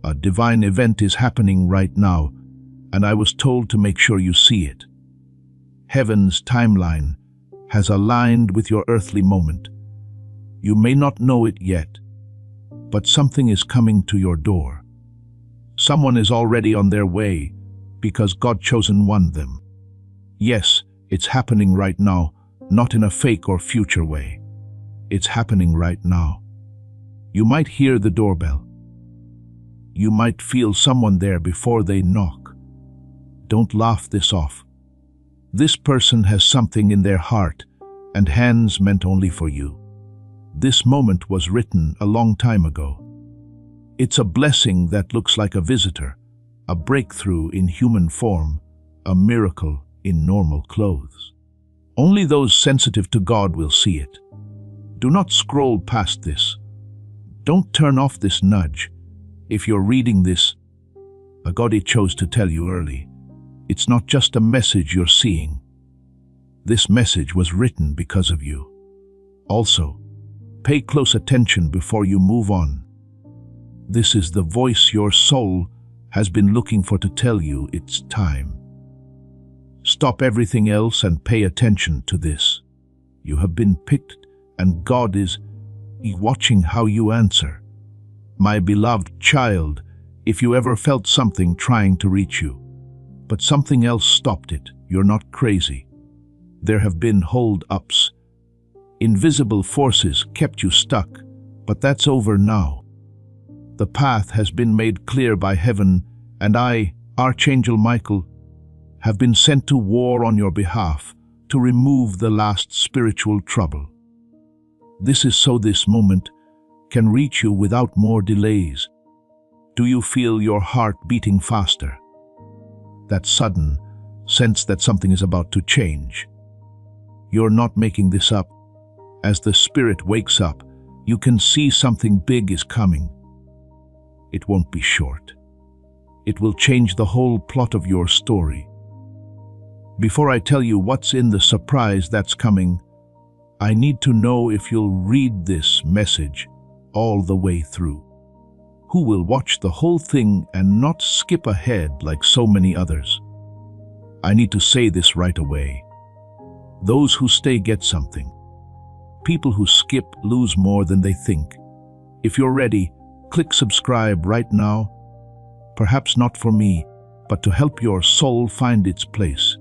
A divine event is happening right now, and I was told to make sure you see it. Heaven's timeline has aligned with your earthly moment. You may not know it yet, but something is coming to your door. Someone is already on their way because God chosen one them. Yes, it's happening right now, not in a fake or future way. It's happening right now. You might hear the doorbell. You might feel someone there before they knock. Don't laugh this off. This person has something in their heart and hands meant only for you. This moment was written a long time ago. It's a blessing that looks like a visitor, a breakthrough in human form, a miracle in normal clothes. Only those sensitive to God will see it. Do not scroll past this. Don't turn off this nudge. If you're reading this, God chose to tell you early. It's not just a message you're seeing. This message was written because of you. Also, pay close attention before you move on. This is the voice your soul has been looking for to tell you it's time. Stop everything else and pay attention to this. You have been picked, and God is watching how you answer. My beloved child, if you ever felt something trying to reach you, but something else stopped it, you're not crazy. There have been hold-ups. Invisible forces kept you stuck, but that's over now. The path has been made clear by heaven, and I, Archangel Michael, have been sent to war on your behalf to remove the last spiritual trouble. This is so this moment can reach you without more delays. Do you feel your heart beating faster? That sudden sense that something is about to change. You're not making this up. As the spirit wakes up, you can see something big is coming. It won't be short. It will change the whole plot of your story. Before I tell you what's in the surprise that's coming, I need to know if you'll read this message all the way through. Who will watch the whole thing and not skip ahead like so many others? I need to say this right away. Those who stay get something. People who skip lose more than they think. If you're ready, click subscribe right now. Perhaps not for me, but to help your soul find its place.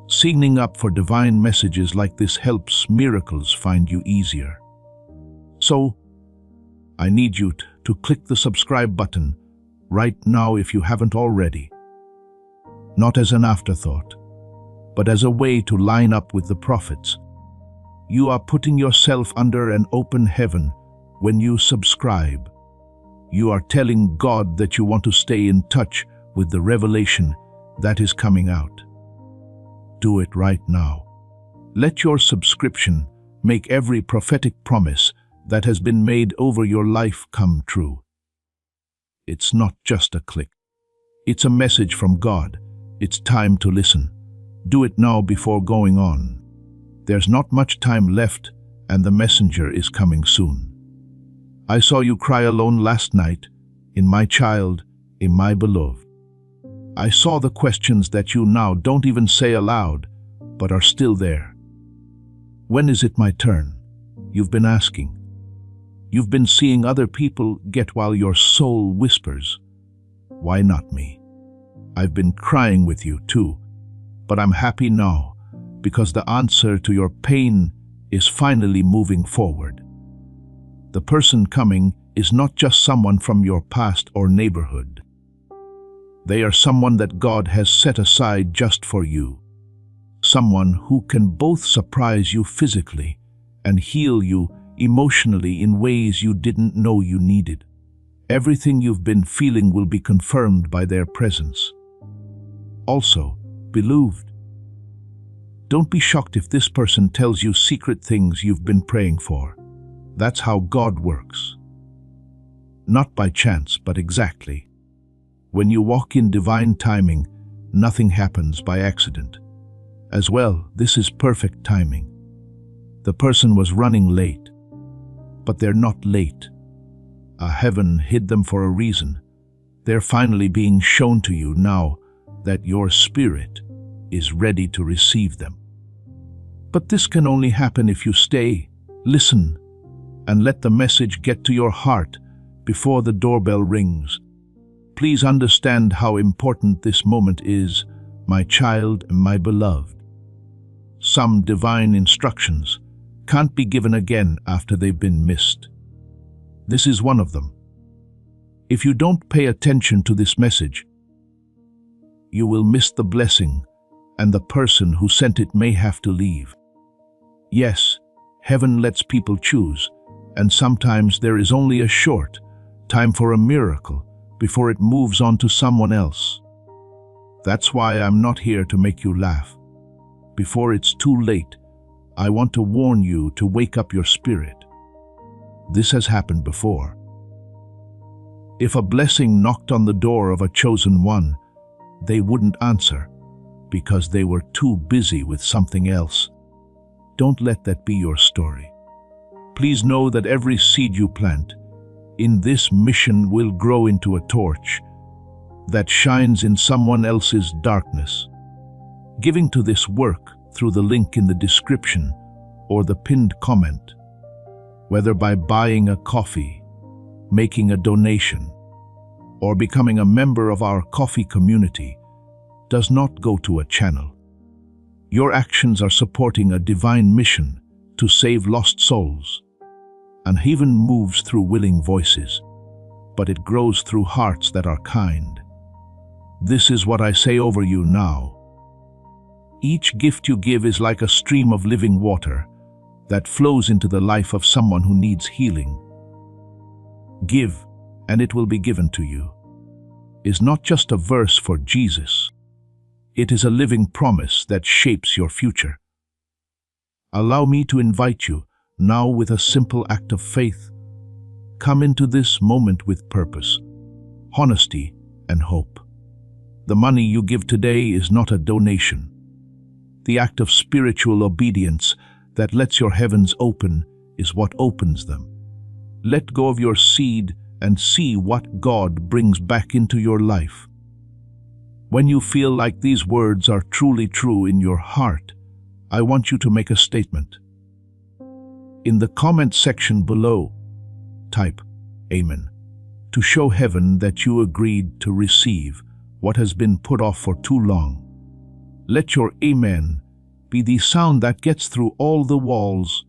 Signing up for divine messages like this helps miracles find you easier. So, I need you to click the subscribe button right now if you haven't already. Not as an afterthought, but as a way to line up with the prophets. You are putting yourself under an open heaven when you subscribe. You are telling God that you want to stay in touch with the revelation that is coming out. Do it right now. Let your subscription make every prophetic promise that has been made over your life come true. It's not just a click. It's a message from God. It's time to listen. Do it now before going on. There's not much time left, and the messenger is coming soon. I saw you cry alone last night, in my child, in my beloved. I saw the questions that you now don't even say aloud, but are still there. When is it my turn? You've been asking. You've been seeing other people get while your soul whispers, why not me? I've been crying with you too, but I'm happy now because the answer to your pain is finally moving forward. The person coming is not just someone from your past or neighborhood. They are someone that God has set aside just for you. Someone who can both surprise you physically and heal you emotionally in ways you didn't know you needed. Everything you've been feeling will be confirmed by their presence. Also, beloved, don't be shocked if this person tells you secret things you've been praying for. That's how God works. Not by chance, but exactly. When you walk in divine timing, nothing happens by accident. As well, this is perfect timing. The person was running late, but they're not late. Heaven hid them for a reason. They're finally being shown to you now that your spirit is ready to receive them. But this can only happen if you stay, listen, and let the message get to your heart before the doorbell rings. Please understand how important this moment is, my child and my beloved. Some divine instructions can't be given again after they've been missed. This is one of them. If you don't pay attention to this message, you will miss the blessing, and the person who sent it may have to leave. Yes, heaven lets people choose, and sometimes there is only a short time for a miracle before it moves on to someone else. That's why I'm not here to make you laugh. Before it's too late, I want to warn you to wake up your spirit. This has happened before. If a blessing knocked on the door of a chosen one, they wouldn't answer because they were too busy with something else. Don't let that be your story. Please know that every seed you plant in this mission will grow into a torch that shines in someone else's darkness. Giving to this work through the link in the description or the pinned comment, whether by buying a coffee, making a donation, or becoming a member of our coffee community, does not go to a channel. Your actions are supporting a divine mission to save lost souls. And heaven moves through willing voices, but it grows through hearts that are kind. This is what I say over you now. Each gift you give is like a stream of living water that flows into the life of someone who needs healing. Give, and it will be given to you is not just a verse for Jesus. It is a living promise that shapes your future. Allow me to invite you now with a simple act of faith. Come into this moment with purpose, honesty, and hope. The money you give today is not a donation. The act of spiritual obedience that lets your heavens open is what opens them. Let go of your seed and see what God brings back into your life. When you feel like these words are truly true in your heart, I want you to make a statement. In the comment section below, type Amen to show heaven that you agreed to receive what has been put off for too long. Let your Amen be the sound that gets through all the walls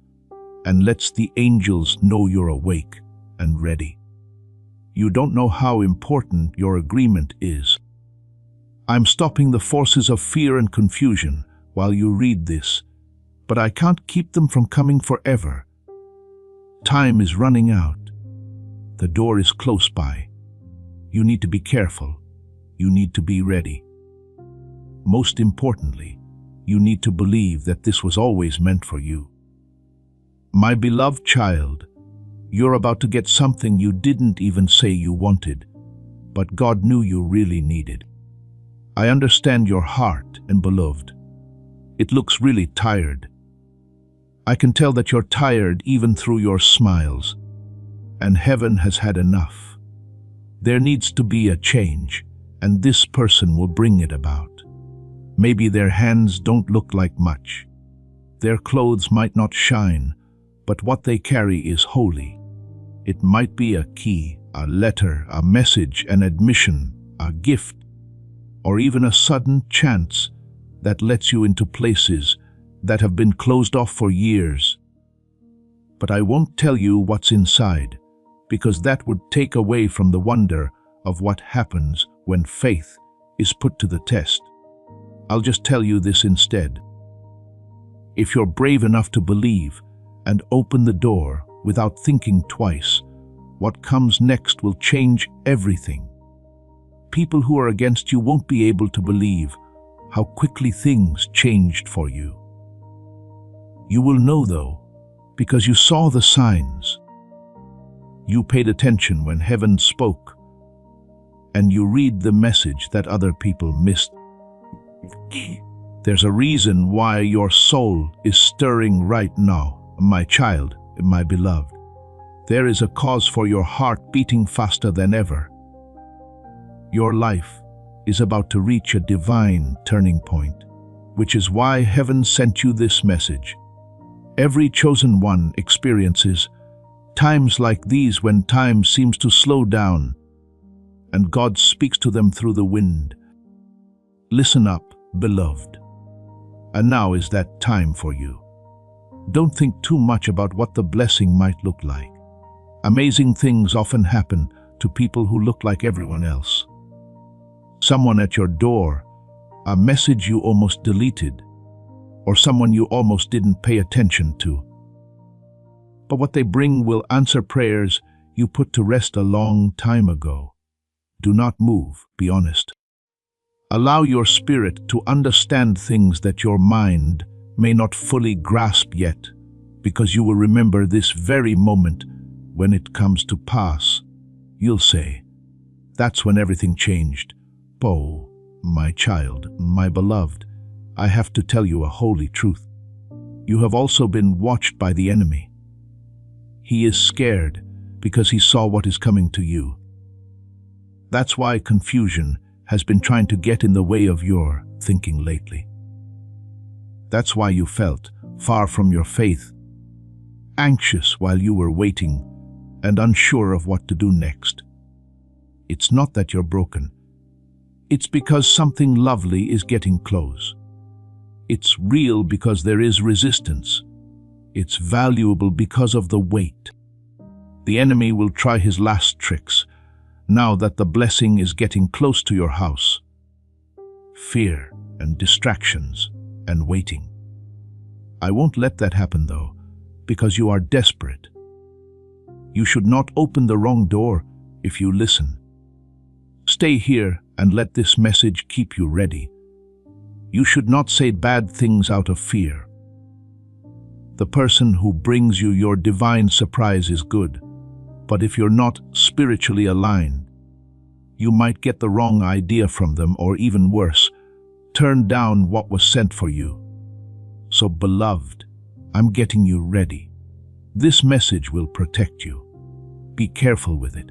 and lets the angels know you're awake and ready. You don't know how important your agreement is. I'm stopping the forces of fear and confusion while you read this, but I can't keep them from coming forever. Time is running out. The door is close by. You need to be careful. You need to be ready. Most importantly, you need to believe that this was always meant for you. My beloved child, you're about to get something you didn't even say you wanted, but God knew you really needed. I understand your heart and beloved. It looks really tired. I can tell that you're tired even through your smiles, and heaven has had enough. There needs to be a change, and this person will bring it about. Maybe their hands don't look like much. Their clothes might not shine, but what they carry is holy. It might be a key, a letter, a message, an admission, a gift, or even a sudden chance that lets you into places that have been closed off for years. But I won't tell you what's inside, because that would take away from the wonder of what happens when faith is put to the test. I'll just tell you this instead. If you're brave enough to believe and open the door without thinking twice, what comes next will change everything. People who are against you won't be able to believe how quickly things changed for you. You will know, though, because you saw the signs. You paid attention when heaven spoke, and you read the message that other people missed. There's a reason why your soul is stirring right now, my child, my beloved. There is a cause for your heart beating faster than ever. Your life is about to reach a divine turning point, which is why heaven sent you this message. Every chosen one experiences times like these when time seems to slow down, and God speaks to them through the wind. Listen up, beloved. And now is that time for you. Don't think too much about what the blessing might look like. Amazing things often happen to people who look like everyone else. Someone at your door, a message you almost deleted, or someone you almost didn't pay attention to. But what they bring will answer prayers you put to rest a long time ago. Do not move, be honest. Allow your spirit to understand things that your mind may not fully grasp yet, because you will remember this very moment when it comes to pass. You'll say, "That's when everything changed. Oh, my child, my beloved, I have to tell you a holy truth. You have also been watched by the enemy. He is scared because he saw what is coming to you. That's why confusion has been trying to get in the way of your thinking lately. That's why you felt far from your faith, anxious while you were waiting, and unsure of what to do next. It's not that you're broken. It's because something lovely is getting close. It's real because there is resistance. It's valuable because of the wait. The enemy will try his last tricks now that the blessing is getting close to your house. Fear and distractions and waiting. I won't let that happen though, because you are desperate. You should not open the wrong door if you listen. Stay here and let this message keep you ready. You should not say bad things out of fear. The person who brings you your divine surprise is good, but if you're not spiritually aligned, you might get the wrong idea from them, or even worse, turn down what was sent for you. So, beloved, I'm getting you ready. This message will protect you. Be careful with it.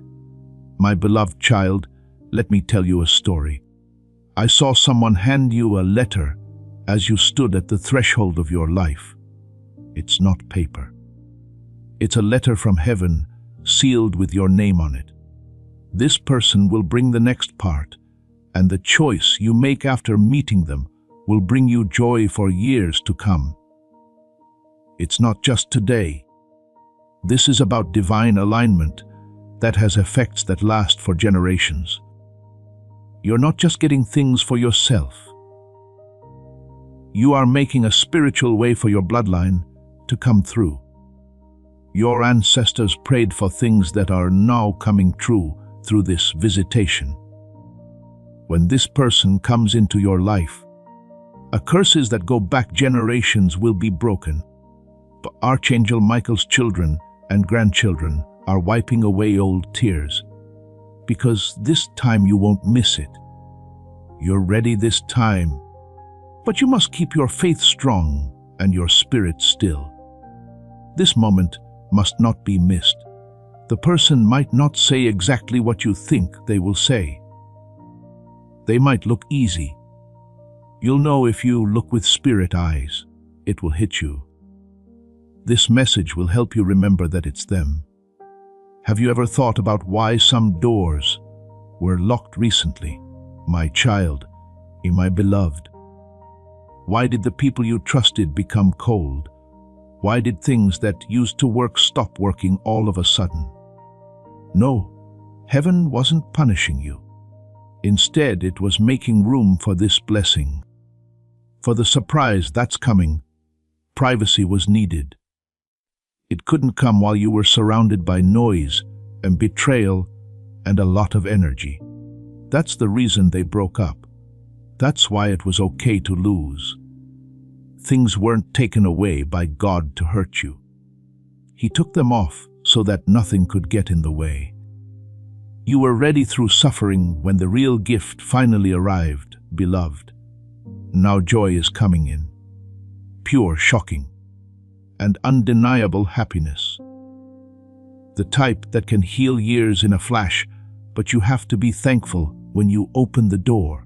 My beloved child, let me tell you a story. I saw someone hand you a letter as you stood at the threshold of your life. It's not paper. It's a letter from heaven, sealed with your name on it. This person will bring the next part, and the choice you make after meeting them will bring you joy for years to come. It's not just today. This is about divine alignment that has effects that last for generations. You're not just getting things for yourself. You are making a spiritual way for your bloodline to come through. Your ancestors prayed for things that are now coming true through this visitation. When this person comes into your life, curses that go back generations will be broken. But Archangel Michael's children and grandchildren are wiping away old tears, because this time you won't miss it. You're ready this time, but you must keep your faith strong and your spirit still. This moment must not be missed. The person might not say exactly what you think they will say. They might look easy. You'll know if you look with spirit eyes. It will hit you. This message will help you remember that it's them. Have you ever thought about why some doors were locked recently? My child, my beloved. Why did the people you trusted become cold? Why did things that used to work stop working all of a sudden? No, heaven wasn't punishing you. Instead, it was making room for this blessing. For the surprise that's coming, privacy was needed. It couldn't come while you were surrounded by noise and betrayal and a lot of energy. That's the reason they broke up. That's why it was okay to lose. Things weren't taken away by God to hurt you. He took them off so that nothing could get in the way. You were ready through suffering when the real gift finally arrived, beloved. Now joy is coming in. Pure, shocking, and undeniable happiness. The type that can heal years in a flash, but you have to be thankful when you open the door.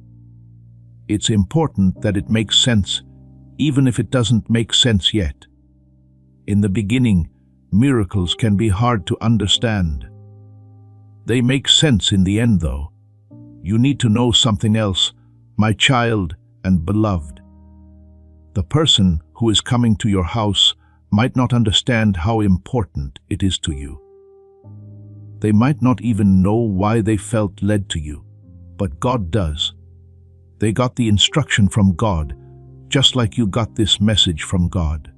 It's important that it makes sense, even if it doesn't make sense yet. In the beginning, miracles can be hard to understand. They make sense in the end, though. You need to know something else, my child and beloved. The person who is coming to your house might not understand how important it is to you. They might not even know why they felt led to you, but God does. They got the instruction from God, just like you got this message from God.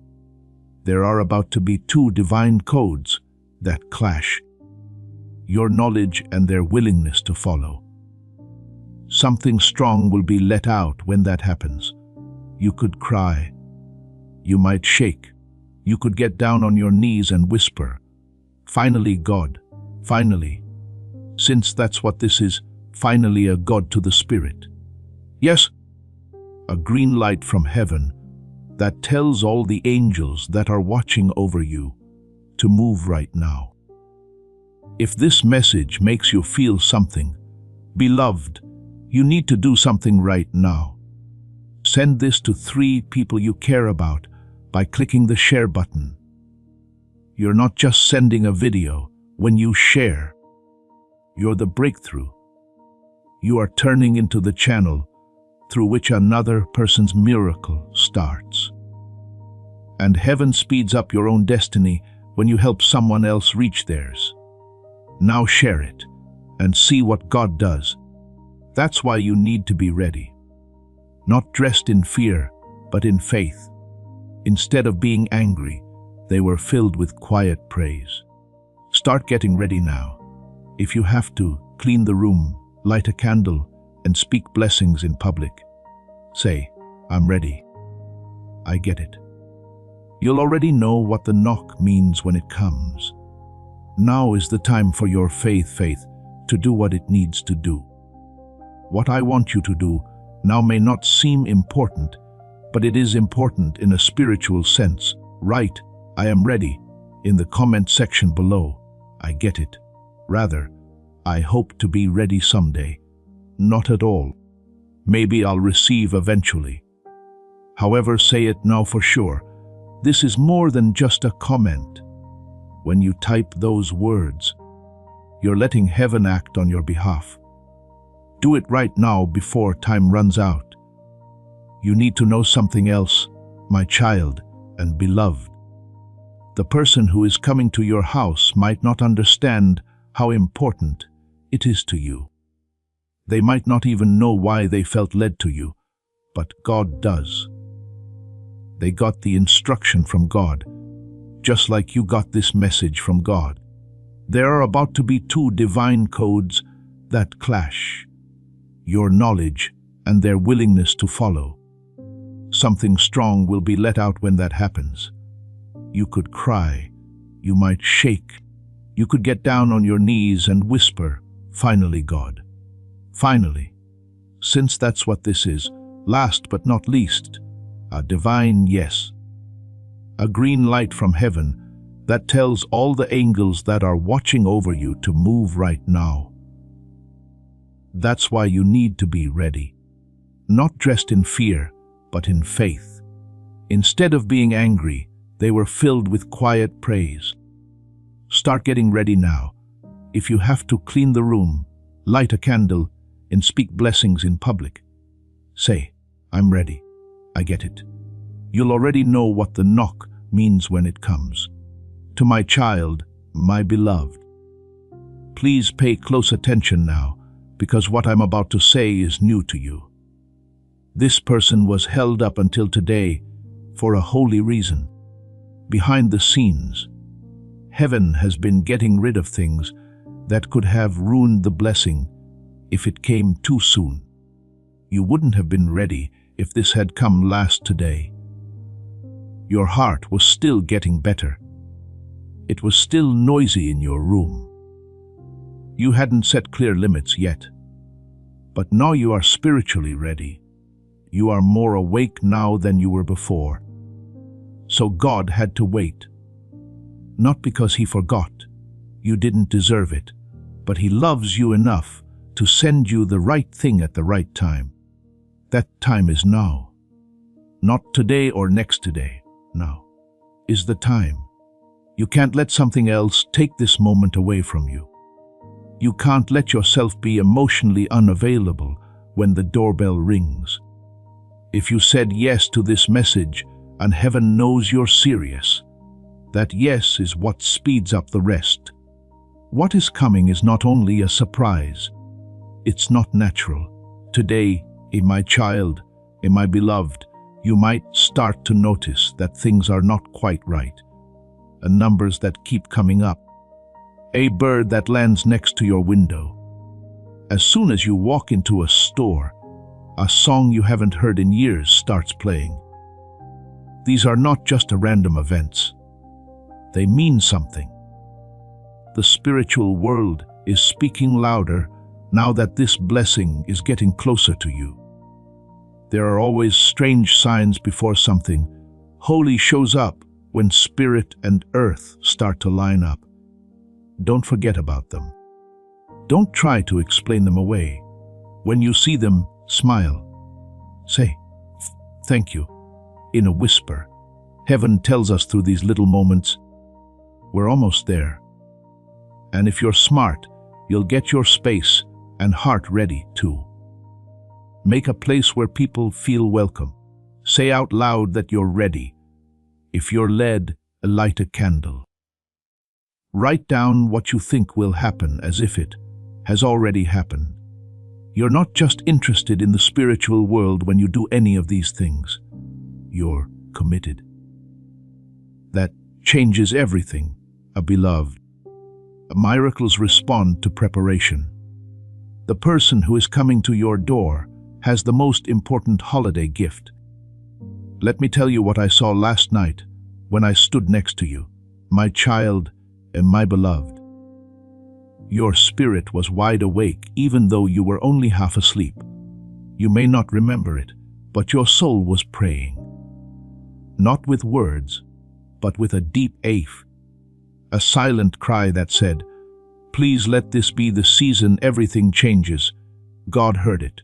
There are about to be two divine codes that clash: your knowledge and their willingness to follow. Something strong will be let out when that happens. You could cry. You might shake. You could get down on your knees and whisper, "Finally, God, finally." Since that's what this is, finally a God to the Spirit. Yes, a green light from heaven that tells all the angels that are watching over you to move right now. If this message makes you feel something, beloved, you need to do something right now. Send this to 3 people you care about by clicking the share button. You're not just sending a video. When you share, you're the breakthrough. You are turning into the channel through which another person's miracle starts. And heaven speeds up your own destiny when you help someone else reach theirs. Now share it and see what God does. That's why you need to be ready. Not dressed in fear, but in faith. Instead of being angry, they were filled with quiet praise. Start getting ready now. If you have to, clean the room, light a candle, and speak blessings in public. Say, "I'm ready. I get it." You'll already know what the knock means when it comes. Now is the time for your faith to do what it needs to do. What I want you to do now may not seem important, but it is important in a spiritual sense. Write, "I am ready," in the comment section below. I get it. Rather, I hope to be ready someday. Not at all. Maybe I'll receive eventually. However, say it now for sure. This is more than just a comment. When you type those words, you're letting heaven act on your behalf. Do it right now before time runs out. You need to know something else, my child and beloved. The person who is coming to your house might not understand how important it is to you. They might not even know why they felt led to you, but God does. They got the instruction from God, just like you got this message from God. There are about to be 2 divine codes that clash: your knowledge and their willingness to follow. Something strong will be let out when that happens. You could cry. You might shake. You could get down on your knees and whisper, "Finally, God. Finally." Since that's what this is, last but not least, a divine yes. A green light from heaven that tells all the angels that are watching over you to move right now. That's why you need to be ready. Not dressed in fear, but in faith. Instead of being angry, they were filled with quiet praise. Start getting ready now. If you have to, clean the room, light a candle, and speak blessings in public. Say, "I'm ready. I get it." You'll already know what the knock means when it comes. To my child, my beloved, please pay close attention now, because what I'm about to say is new to you. This person was held up until today for a holy reason. Behind the scenes, heaven has been getting rid of things that could have ruined the blessing if it came too soon. You wouldn't have been ready if this had come last today. Your heart was still getting better. It was still noisy in your room. You hadn't set clear limits yet. But now you are spiritually ready. You are more awake now than you were before. So God had to wait. Not because He forgot. You didn't deserve it. But He loves you enough to send you the right thing at the right time. That time is now. Not today or next today. Now is the time. You can't let something else take this moment away from you. You can't let yourself be emotionally unavailable when the doorbell rings. If you said yes to this message, and heaven knows you're serious, that yes is what speeds up the rest. What is coming is not only a surprise, it's not natural. Today, my child, my beloved, you might start to notice that things are not quite right. Numbers that keep coming up. A bird that lands next to your window. As soon as you walk into a store, a song you haven't heard in years starts playing. These are not just random events. They mean something. The spiritual world is speaking louder now that this blessing is getting closer to you. There are always strange signs before something holy shows up when spirit and earth start to line up. Don't forget about them. Don't try to explain them away. When you see them, smile. Say, "Thank you," in a whisper. Heaven tells us through these little moments, we're almost there. And if you're smart, you'll get your space and heart ready too. Make a place where people feel welcome. Say out loud that you're ready. If you're led, light a candle. Write down what you think will happen as if it has already happened. You're not just interested in the spiritual world when you do any of these things. You're committed. That changes everything, beloved. Miracles respond to preparation. The person who is coming to your door has the most important holiday gift. Let me tell you what I saw last night when I stood next to you, my child and my beloved. Your spirit was wide awake even though you were only half asleep. You may not remember it, but your soul was praying. Not with words, but with a deep a silent cry that said, "Please let this be the season everything changes." God heard it.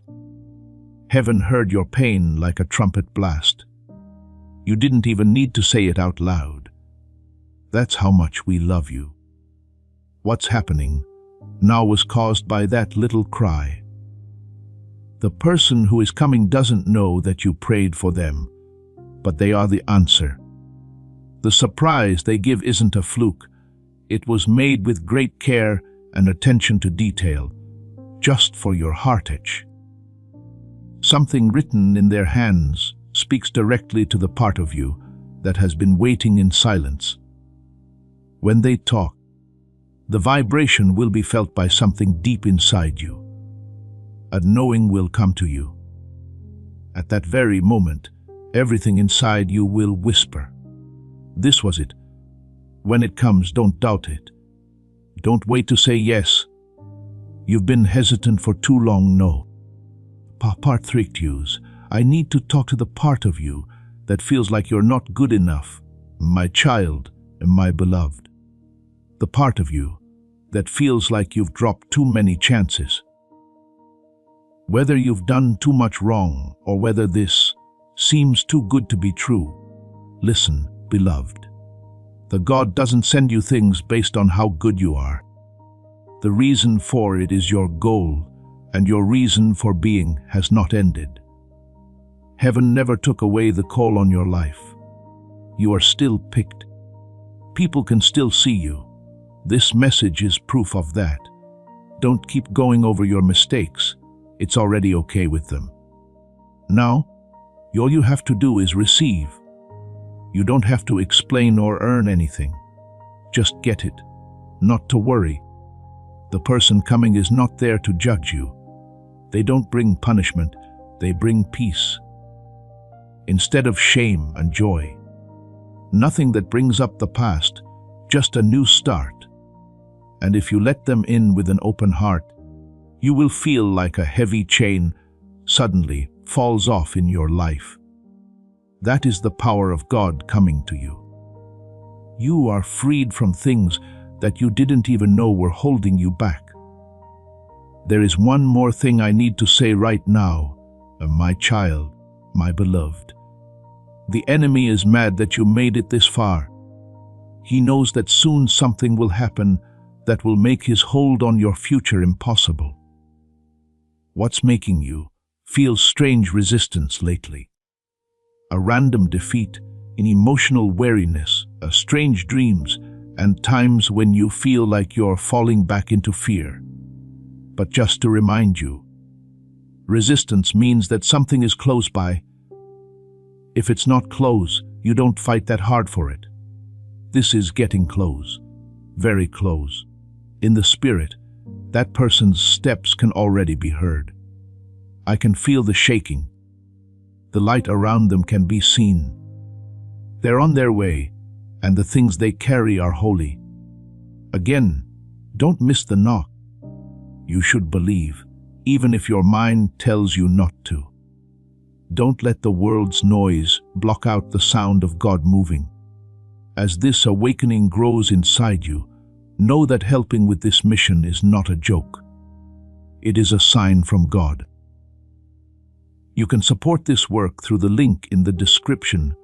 Heaven heard your pain like a trumpet blast. You didn't even need to say it out loud. That's how much we love you. What's happening now was caused by that little cry. The person who is coming doesn't know that you prayed for them, but they are the answer. The surprise they give isn't a fluke. It was made with great care and attention to detail, just for your heart itch. Something written in their hands speaks directly to the part of you that has been waiting in silence. When they talk, the vibration will be felt by something deep inside you. A knowing will come to you. At that very moment, everything inside you will whisper, "This was it." When it comes, don't doubt it. Don't wait to say yes. You've been hesitant for too long, no. Part 3 cues. I need to talk to the part of you that feels like you're not good enough, my child and my beloved. The part of you that feels like you've dropped too many chances. Whether you've done too much wrong or whether this seems too good to be true, listen, beloved. The God doesn't send you things based on how good you are. The reason for it is your goal, and your reason for being has not ended. Heaven never took away the call on your life. You are still picked. People can still see you. This message is proof of that. Don't keep going over your mistakes. It's already okay with them. Now, all you have to do is receive. You don't have to explain or earn anything. Just get it, not to worry. The person coming is not there to judge you. They don't bring punishment, they bring peace. Instead of shame and joy. Nothing that brings up the past, just a new start. And if you let them in with an open heart, you will feel like a heavy chain suddenly falls off in your life. That is the power of God coming to you. You are freed from things that you didn't even know were holding you back. There is one more thing I need to say right now, my child, my beloved. The enemy is mad that you made it this far. He knows that soon something will happen that will make his hold on your future impossible. What's making you feel strange resistance lately? A random defeat, an emotional weariness, strange dreams, and times when you feel like you're falling back into fear. But just to remind you, resistance means that something is close by. If it's not close, you don't fight that hard for it. This is getting close, very close. In the spirit, that person's steps can already be heard. I can feel the shaking. The light around them can be seen. They're on their way, and the things they carry are holy. Again, don't miss the knock. You should believe, even if your mind tells you not to. Don't let the world's noise block out the sound of God moving. As this awakening grows inside you, know that helping with this mission is not a joke. It is a sign from God. You can support this work through the link in the description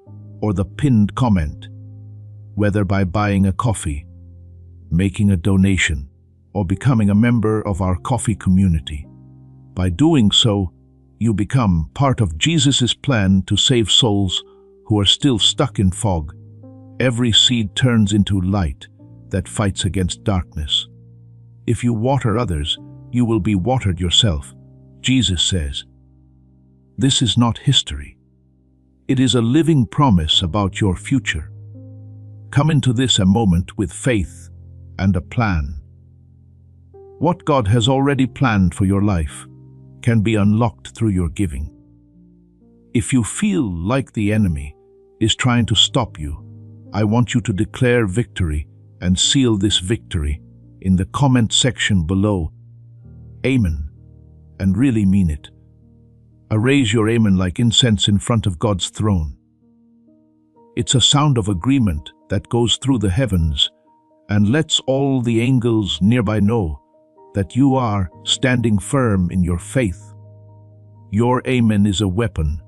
or the pinned comment, whether by buying a coffee, making a donation, or becoming a member of our coffee community. By doing so, you become part of Jesus' plan to save souls who are still stuck in fog. Every seed turns into light that fights against darkness. If you water others, you will be watered yourself, Jesus says. This is not history. It is a living promise about your future. Come into this a moment with faith and a plan. What God has already planned for your life can be unlocked through your giving. If you feel like the enemy is trying to stop you, I want you to declare victory and seal this victory in the comment section below. Amen. And really mean it. Raise your amen like incense in front of God's throne. It's a sound of agreement that goes through the heavens and lets all the angels nearby know that you are standing firm in your faith. Your amen is a weapon,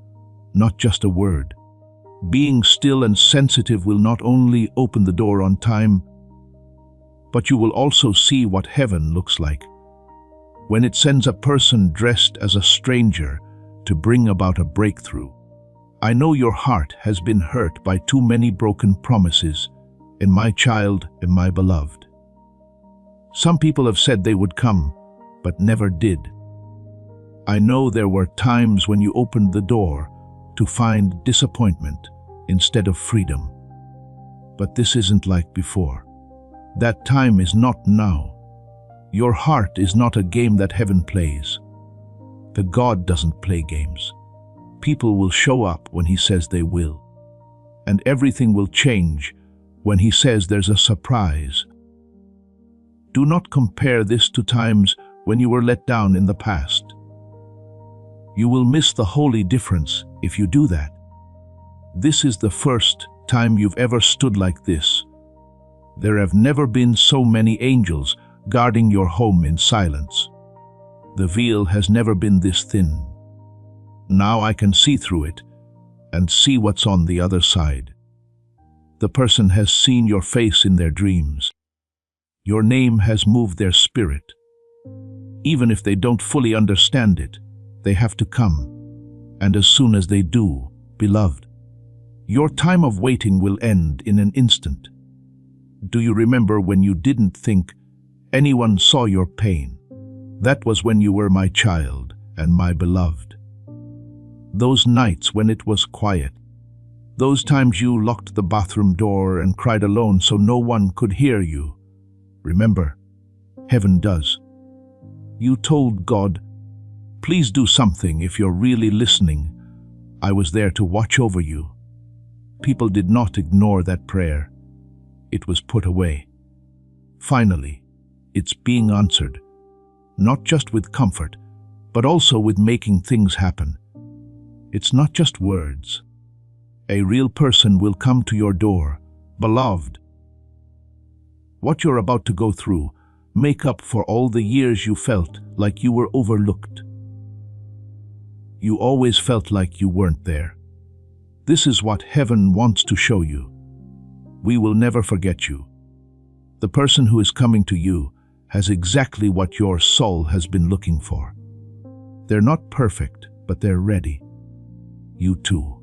not just a word. Being still and sensitive will not only open the door on time, but you will also see what heaven looks like when it sends a person dressed as a stranger to bring about a breakthrough. I know your heart has been hurt by too many broken promises, in my child, in my beloved. Some people have said they would come, but never did. I know there were times when you opened the door to find disappointment instead of freedom. But this isn't like before. That time is not now. Your heart is not a game that heaven plays. The God doesn't play games. People will show up when He says they will. And everything will change when He says there's a surprise. Do not compare this to times when you were let down in the past. You will miss the holy difference if you do that. This is the first time you've ever stood like this. There have never been so many angels guarding your home in silence. The veil has never been this thin. Now I can see through it and see what's on the other side. The person has seen your face in their dreams. Your name has moved their spirit. Even if they don't fully understand it, they have to come. And as soon as they do, beloved, your time of waiting will end in an instant. Do you remember when you didn't think anyone saw your pain? That was when you were my child and my beloved. Those nights when it was quiet. Those times you locked the bathroom door and cried alone so no one could hear you. Remember, heaven does. You told God, please do something if you're really listening. I was there to watch over you. People did not ignore that prayer. It was put away. Finally, it's being answered, not just with comfort, but also with making things happen. It's not just words. A real person will come to your door, beloved. What you're about to go through make up for all the years you felt like you were overlooked. You always felt like you weren't there. This is what heaven wants to show you. We will never forget you. The person who is coming to you has exactly what your soul has been looking for. They're not perfect, but they're ready. You too.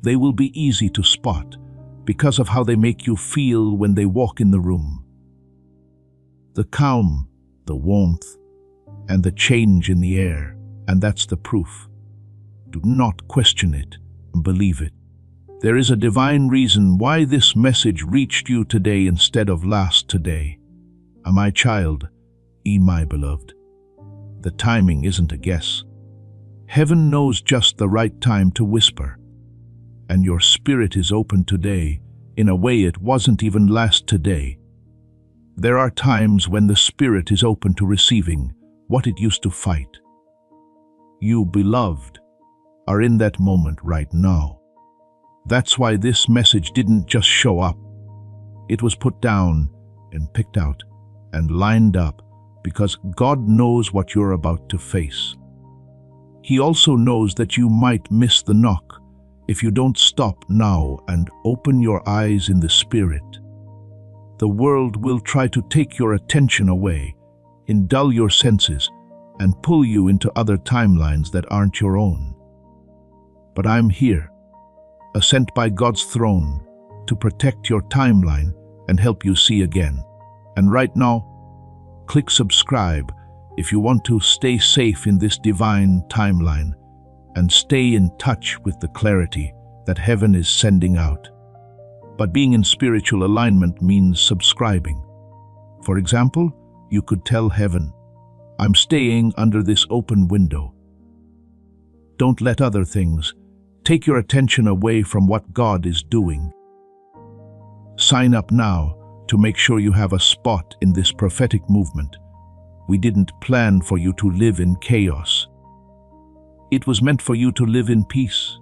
They will be easy to spot because of how they make you feel when they walk in the room. The calm, the warmth, and the change in the air, and that's the proof. Do not question it, believe it. There is a divine reason why this message reached you today instead of last today. My child, my beloved. The timing isn't a guess. Heaven knows just the right time to whisper. And your spirit is open today in a way it wasn't even last today. There are times when the spirit is open to receiving what it used to fight. You, beloved, are in that moment right now. That's why this message didn't just show up. It was put down and picked out and lined up because God knows what you're about to face. He also knows that you might miss the knock if you don't stop now and open your eyes in the spirit. The world will try to take your attention away, dull your senses, and pull you into other timelines that aren't your own. But I'm here, sent by God's throne, to protect your timeline and help you see again. And right now, click subscribe if you want to stay safe in this divine timeline and stay in touch with the clarity that heaven is sending out. But being in spiritual alignment means subscribing. For example, you could tell heaven, I'm staying under this open window. Don't let other things take your attention away from what God is doing. Sign up now to make sure you have a spot in this prophetic movement. We didn't plan for you to live in chaos. It was meant for you to live in peace.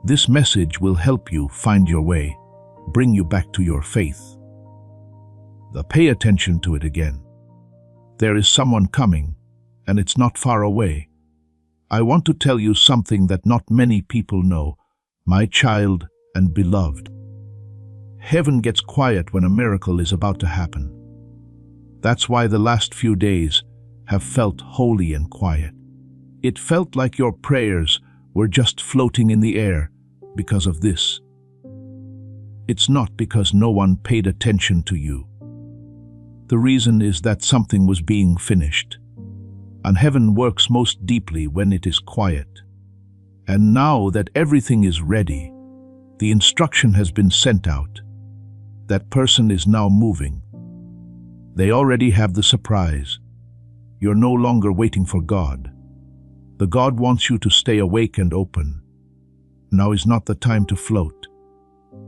This message will help you find your way, bring you back to your faith. Pay attention to it again. There is someone coming, and it's not far away. I want to tell you something that not many people know, my child and beloved. Heaven gets quiet when a miracle is about to happen. That's why the last few days have felt holy and quiet. It felt like your prayers were just floating in the air because of this. It's not because no one paid attention to you. The reason is that something was being finished. And heaven works most deeply when it is quiet. And now that everything is ready, the instruction has been sent out. That person is now moving. They already have the surprise. You're no longer waiting for God. The God wants you to stay awake and open. Now is not the time to float.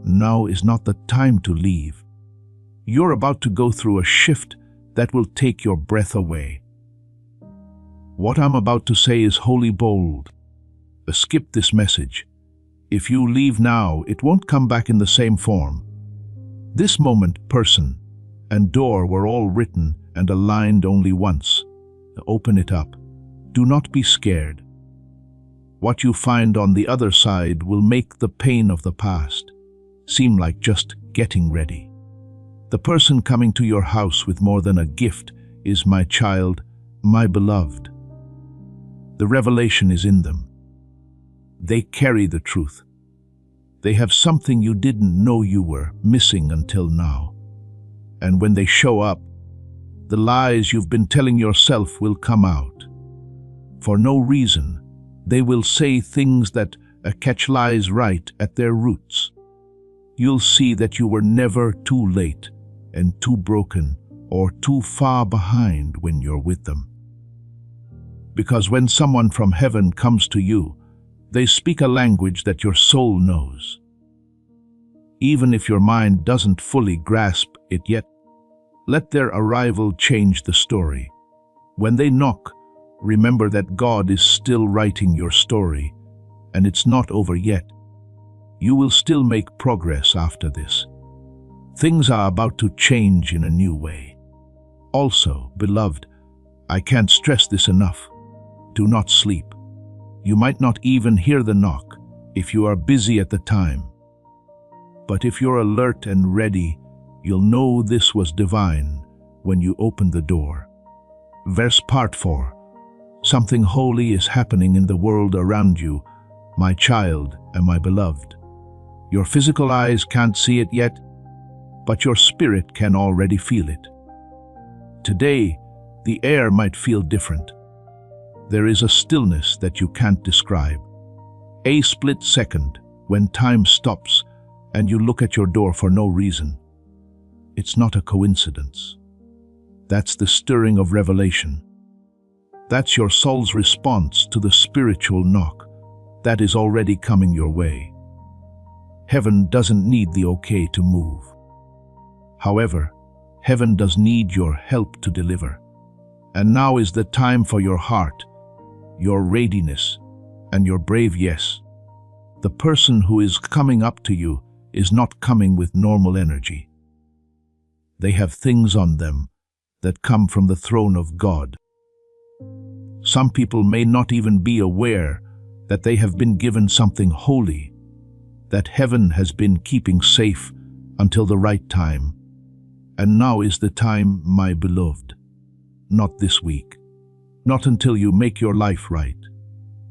Now is not the time to leave. You're about to go through a shift that will take your breath away. What I'm about to say is wholly bold. Skip this message. If you leave now, it won't come back in the same form. This moment, person, and door were all written and aligned only once. Open it up. Do not be scared. What you find on the other side will make the pain of the past seem like just getting ready. The person coming to your house with more than a gift is my child, my beloved. The revelation is in them. They carry the truth. They have something you didn't know you were missing until now. And when they show up, the lies you've been telling yourself will come out. For no reason, they will say things that catch lies right at their roots. You'll see that you were never too late and too broken or too far behind when you're with them. Because when someone from heaven comes to you, they speak a language that your soul knows. Even if your mind doesn't fully grasp it yet, let their arrival change the story. When they knock, remember that God is still writing your story, and it's not over yet. You will still make progress after this. Things are about to change in a new way. Also, beloved, I can't stress this enough. Do not sleep. You might not even hear the knock if you are busy at the time. But if you're alert and ready, you'll know this was divine when you open the door. Verse part 4. Something holy is happening in the world around you, my child and my beloved. Your physical eyes can't see it yet, but your spirit can already feel it. Today, the air might feel different. There is a stillness that you can't describe. A split second when time stops and you look at your door for no reason. It's not a coincidence. That's the stirring of revelation. That's your soul's response to the spiritual knock that is already coming your way. Heaven doesn't need the okay to move. However, heaven does need your help to deliver. And now is the time for your heart, your readiness, and your brave yes. The person who is coming up to you is not coming with normal energy. They have things on them that come from the throne of God. Some people may not even be aware that they have been given something holy, that heaven has been keeping safe until the right time. And now is the time, my beloved. Not this week. Not until you make your life right.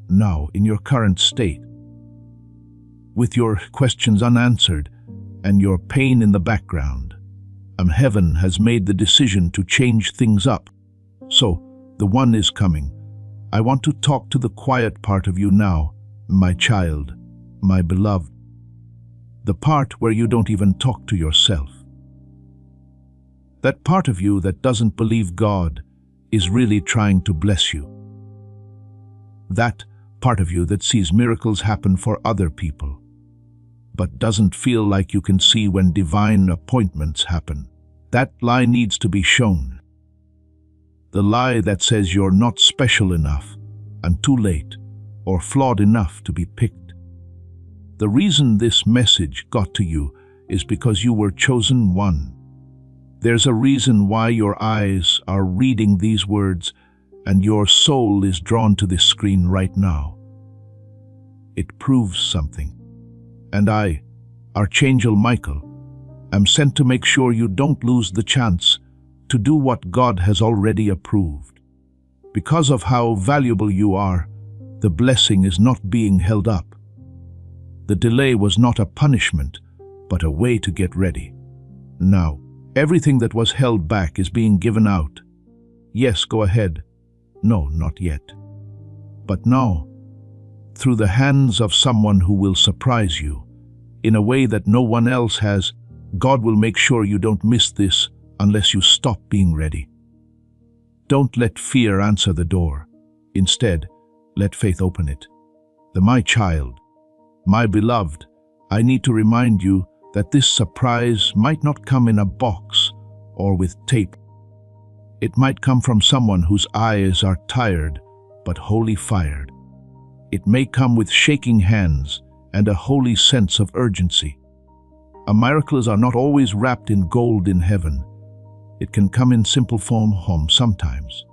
Now, in your current state. With your questions unanswered and your pain in the background, heaven has made the decision to change things up. So, the one is coming. I want to talk to the quiet part of you now, my child, my beloved. The part where you don't even talk to yourself. That part of you that doesn't believe God is really trying to bless you. That part of you that sees miracles happen for other people, but doesn't feel like you can see when divine appointments happen. That lie needs to be shown. The lie that says you're not special enough and too late or flawed enough to be picked. The reason this message got to you is because you were chosen one. There's a reason why your eyes are reading these words and your soul is drawn to this screen right now. It proves something. And I, Archangel Michael, am sent to make sure you don't lose the chance to do what God has already approved. Because of how valuable you are, the blessing is not being held up. The delay was not a punishment, but a way to get ready. Now, everything that was held back is being given out. Yes, go ahead. No, not yet. But now, through the hands of someone who will surprise you, in a way that no one else has, God will make sure you don't miss this unless you stop being ready. Don't let fear answer the door. Instead, let faith open it. My child, my beloved, I need to remind you that this surprise might not come in a box or with tape. It might come from someone whose eyes are tired but wholly fired. It may come with shaking hands and a holy sense of urgency. Miracles are not always wrapped in gold in heaven. It can come in simple form home sometimes.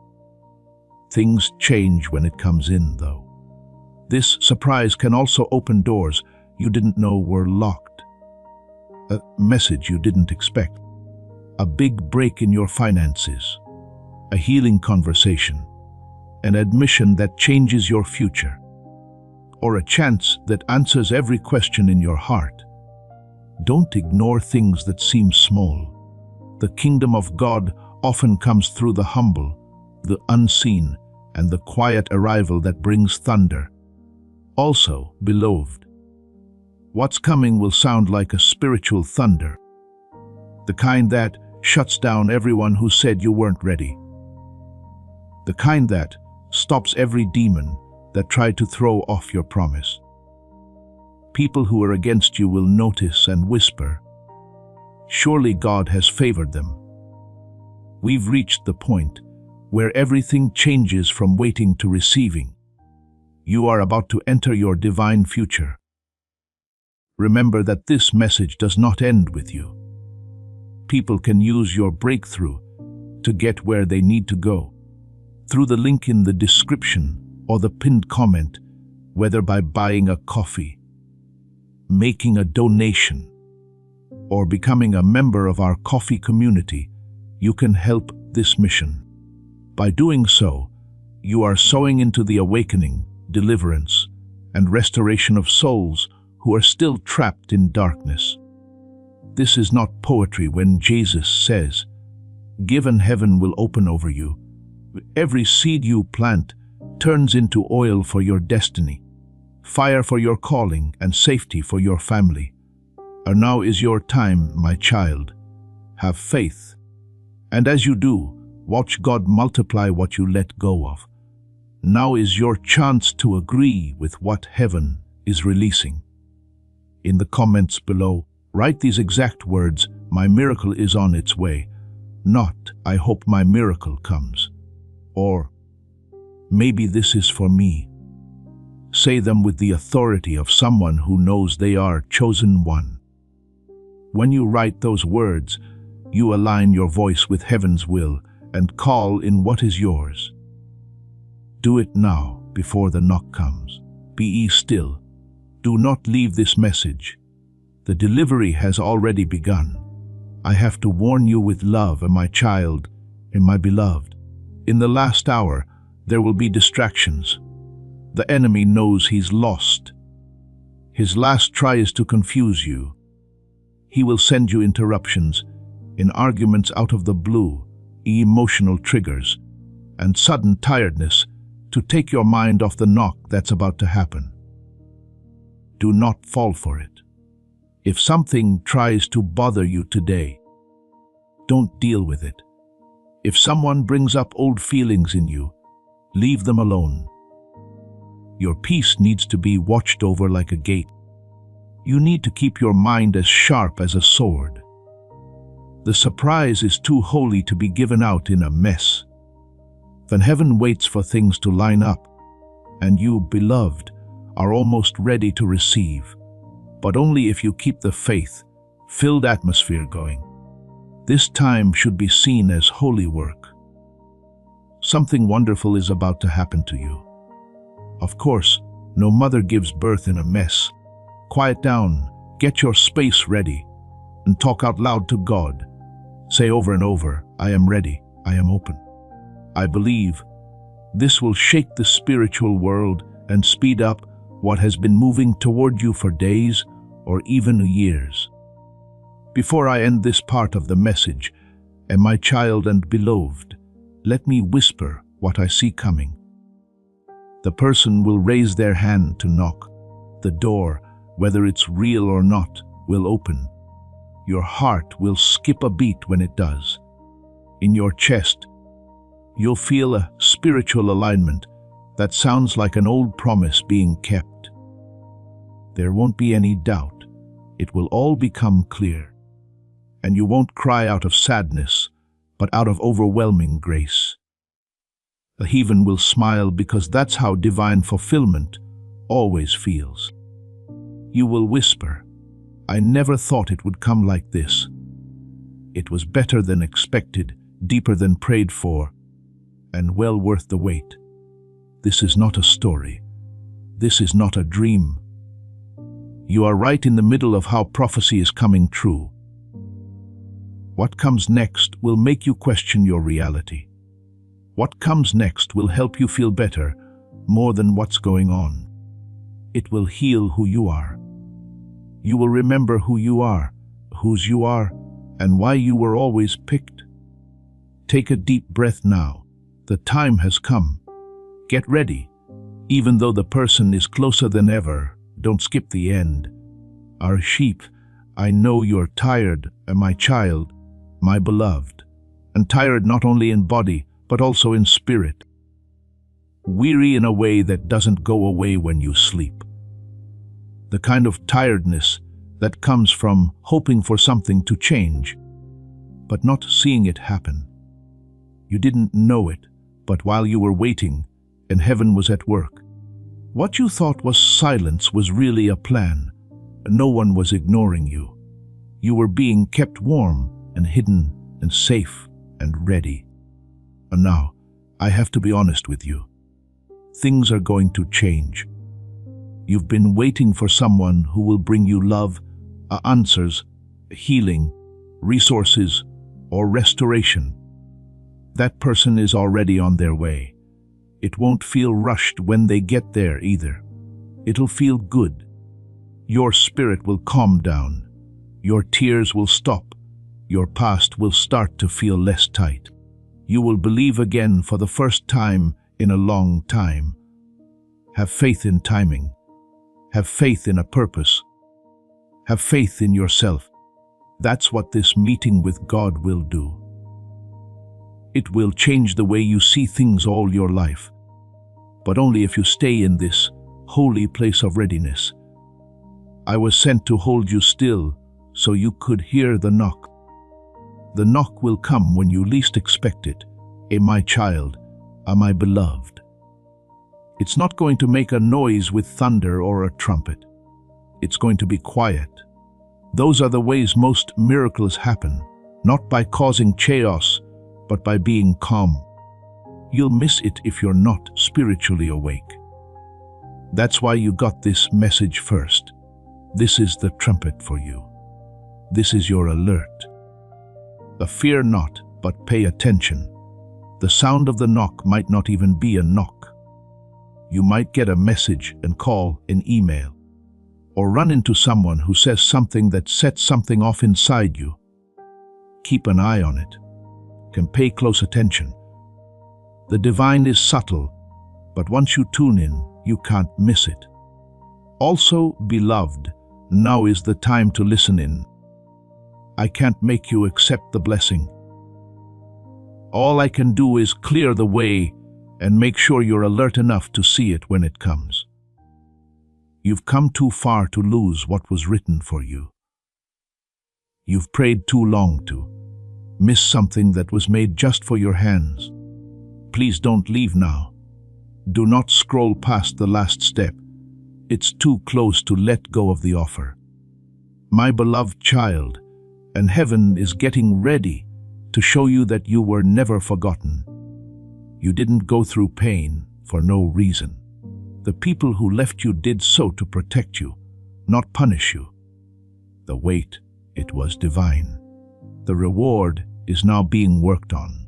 Things change when it comes in, though. This surprise can also open doors you didn't know were locked. A message you didn't expect. A big break in your finances. A healing conversation. An admission that changes your future. Or a chance that answers every question in your heart. Don't ignore things that seem small. The kingdom of God often comes through the humble, the unseen, and the quiet arrival that brings thunder. Also, beloved, what's coming will sound like a spiritual thunder. The kind that shuts down everyone who said you weren't ready. The kind that stops every demon that tried to throw off your promise. People who are against you will notice and whisper, "Surely God has favored them." We've reached the point where everything changes from waiting to receiving. You are about to enter your divine future. Remember that this message does not end with you. People can use your breakthrough to get where they need to go. Through the link in the description or the pinned comment, whether by buying a coffee, making a donation, or becoming a member of our coffee community, you can help this mission. By doing so, you are sowing into the awakening, deliverance, and restoration of souls who are still trapped in darkness. This is not poetry when Jesus says, "Give and heaven will open over you." Every seed you plant turns into oil for your destiny, fire for your calling, and safety for your family. And now is your time, my child. Have faith. And as you do, watch God multiply what you let go of. Now is your chance to agree with what heaven is releasing. In the comments below, write these exact words: "My miracle is on its way," not "I hope my miracle comes," or "Maybe this is for me." Say them with the authority of someone who knows they are chosen one. When you write those words, you align your voice with heaven's will and call in what is yours. Do it now before the knock comes. Be ye still. Do not leave this message. The delivery has already begun. I have to warn you with love, and my child, and my beloved. In the last hour, there will be distractions. The enemy knows he's lost. His last try is to confuse you. He will send you interruptions, in arguments out of the blue, emotional triggers, and sudden tiredness to take your mind off the knock that's about to happen. Do not fall for it. If something tries to bother you today, don't deal with it. If someone brings up old feelings in you, leave them alone. Your peace needs to be watched over like a gate. You need to keep your mind as sharp as a sword. The surprise is too holy to be given out in a mess. Then heaven waits for things to line up, and you, beloved, are almost ready to receive, but only if you keep the faith-filled atmosphere going. This time should be seen as holy work. Something wonderful is about to happen to you. Of course, no mother gives birth in a mess. Quiet down, get your space ready, and talk out loud to God. Say over and over, "I am ready, I am open. I believe." This will shake the spiritual world and speed up what has been moving toward you for days or even years. Before I end this part of the message, and my child and beloved, let me whisper what I see coming. The person will raise their hand to knock. The door, whether it's real or not, will open. Your heart will skip a beat when it does. In your chest, you'll feel a spiritual alignment that sounds like an old promise being kept. There won't be any doubt. It will all become clear. And you won't cry out of sadness, but out of overwhelming grace. The heaven will smile because that's how divine fulfillment always feels. You will whisper, "I never thought it would come like this. It was better than expected, deeper than prayed for, and well worth the wait. This is not a story. This is not a dream. You are right in the middle of how prophecy is coming true." What comes next will make you question your reality. What comes next will help you feel better, more than what's going on. It will heal who you are. You will remember who you are, whose you are, and why you were always picked. Take a deep breath now. The time has come. Get ready. Even though the person is closer than ever, don't skip the end. Our sheep, I know you're tired, my child, my beloved, and tired not only in body, but also in spirit. Weary in a way that doesn't go away when you sleep. The kind of tiredness that comes from hoping for something to change, but not seeing it happen. You didn't know it, but while you were waiting, and heaven was at work. What you thought was silence was really a plan. No one was ignoring you. You were being kept warm and hidden and safe and ready. And now, I have to be honest with you. Things are going to change. You've been waiting for someone who will bring you love, answers, healing, resources, or restoration. That person is already on their way. It won't feel rushed when they get there either. It'll feel good. Your spirit will calm down. Your tears will stop. Your past will start to feel less tight. You will believe again for the first time in a long time. Have faith in timing. Have faith in a purpose. Have faith in yourself. That's what this meeting with God will do. It will change the way you see things all your life, but only if you stay in this holy place of readiness. I was sent to hold you still so you could hear the knock. The knock will come when you least expect it. My child, my beloved. It's not going to make a noise with thunder or a trumpet. It's going to be quiet. Those are the ways most miracles happen, not by causing chaos, but by being calm. You'll miss it if you're not spiritually awake. That's why you got this message first. This is the trumpet for you. This is your alert. Fear not, but pay attention. The sound of the knock might not even be a knock. You might get a message and call, an email, or run into someone who says something that sets something off inside you. Keep an eye on it. Can pay close attention. The divine is subtle, but once you tune in, you can't miss it. Also, beloved, now is the time to listen in. I can't make you accept the blessing. All I can do is clear the way and make sure you're alert enough to see it when it comes. You've come too far to lose what was written for you. You've prayed too long to miss something that was made just for your hands. Please don't leave now. Do not scroll past the last step. It's too close to let go of the offer. My beloved child, and heaven is getting ready to show you that you were never forgotten. You didn't go through pain for no reason. The people who left you did so to protect you, not punish you. The wait, it was divine. The reward is now being worked on.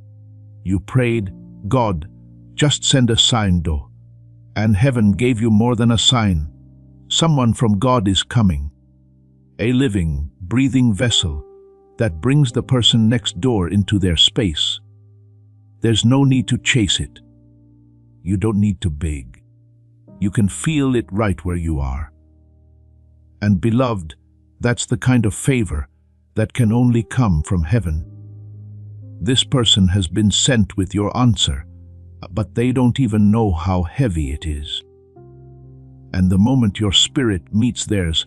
You prayed, God, just send a sign, though. And heaven gave you more than a sign. Someone from God is coming. A living, breathing vessel that brings the person next door into their space. There's no need to chase it. You don't need to beg. You can feel it right where you are. And beloved, that's the kind of favor that can only come from heaven. This person has been sent with your answer, but they don't even know how heavy it is. And the moment your spirit meets theirs,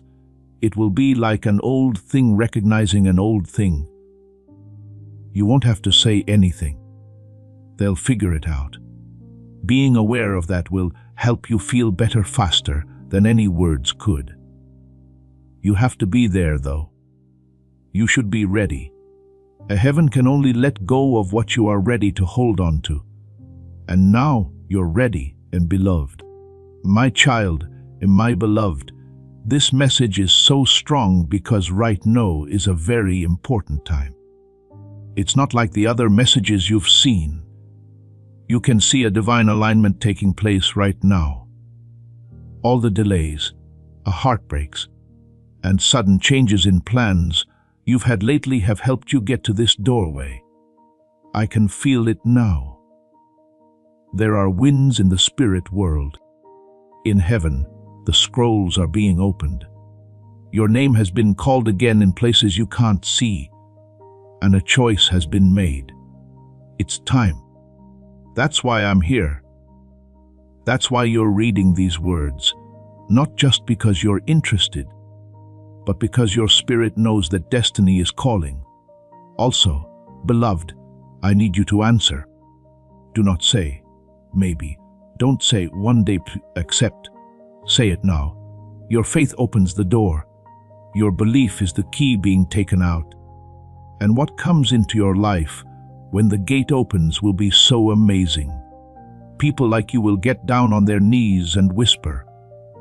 it will be like an old thing recognizing an old thing. You won't have to say anything. They'll figure it out. Being aware of that will help you feel better faster than any words could. You have to be there, though. You should be ready. Heaven can only let go of what you are ready to hold on to. And now you're ready and beloved. My child and my beloved, this message is so strong because right now is a very important time. It's not like the other messages you've seen. You can see a divine alignment taking place right now. All the delays, heartbreaks, and sudden changes in plans you've had lately have helped you get to this doorway. I can feel it now. There are winds in the spirit world. In heaven, the scrolls are being opened. Your name has been called again in places you can't see, and a choice has been made. It's time. That's why I'm here. That's why you're reading these words, not just because you're interested, but because your spirit knows that destiny is calling. Also, beloved, I need you to answer. Do not say, maybe. Don't say, one day, accept. Say it now. Your faith opens the door. Your belief is the key being taken out. And what comes into your life when the gate opens will be so amazing. People like you will get down on their knees and whisper,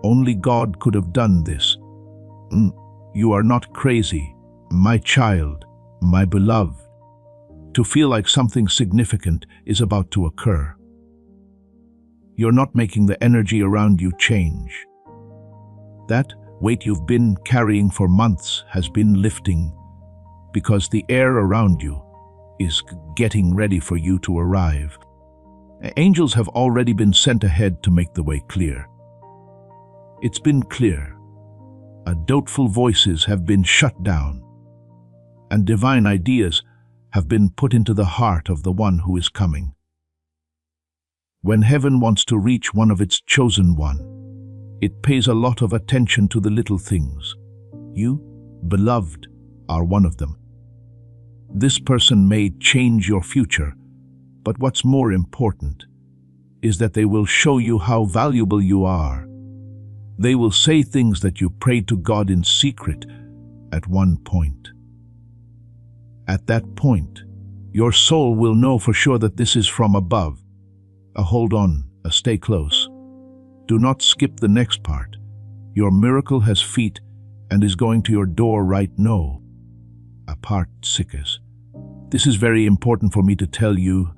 "Only God could have done this." You are not crazy, my child, my beloved. To feel like something significant is about to occur. You're not making the energy around you change. That weight you've been carrying for months has been lifting because the air around you is getting ready for you to arrive. Angels have already been sent ahead to make the way clear. It's been clear. Doubtful voices have been shut down, and divine ideas have been put into the heart of the one who is coming. When heaven wants to reach one of its chosen one, it pays a lot of attention to the little things. You, beloved, are one of them. This person may change your future, but what's more important is that they will show you how valuable you are. They will say things that you prayed to God in secret at one point. At that point, your soul will know for sure that this is from above. Hold on, stay close. Do not skip the next part. Your miracle has feet and is going to your door right now. Part 6. This is very important for me to tell you,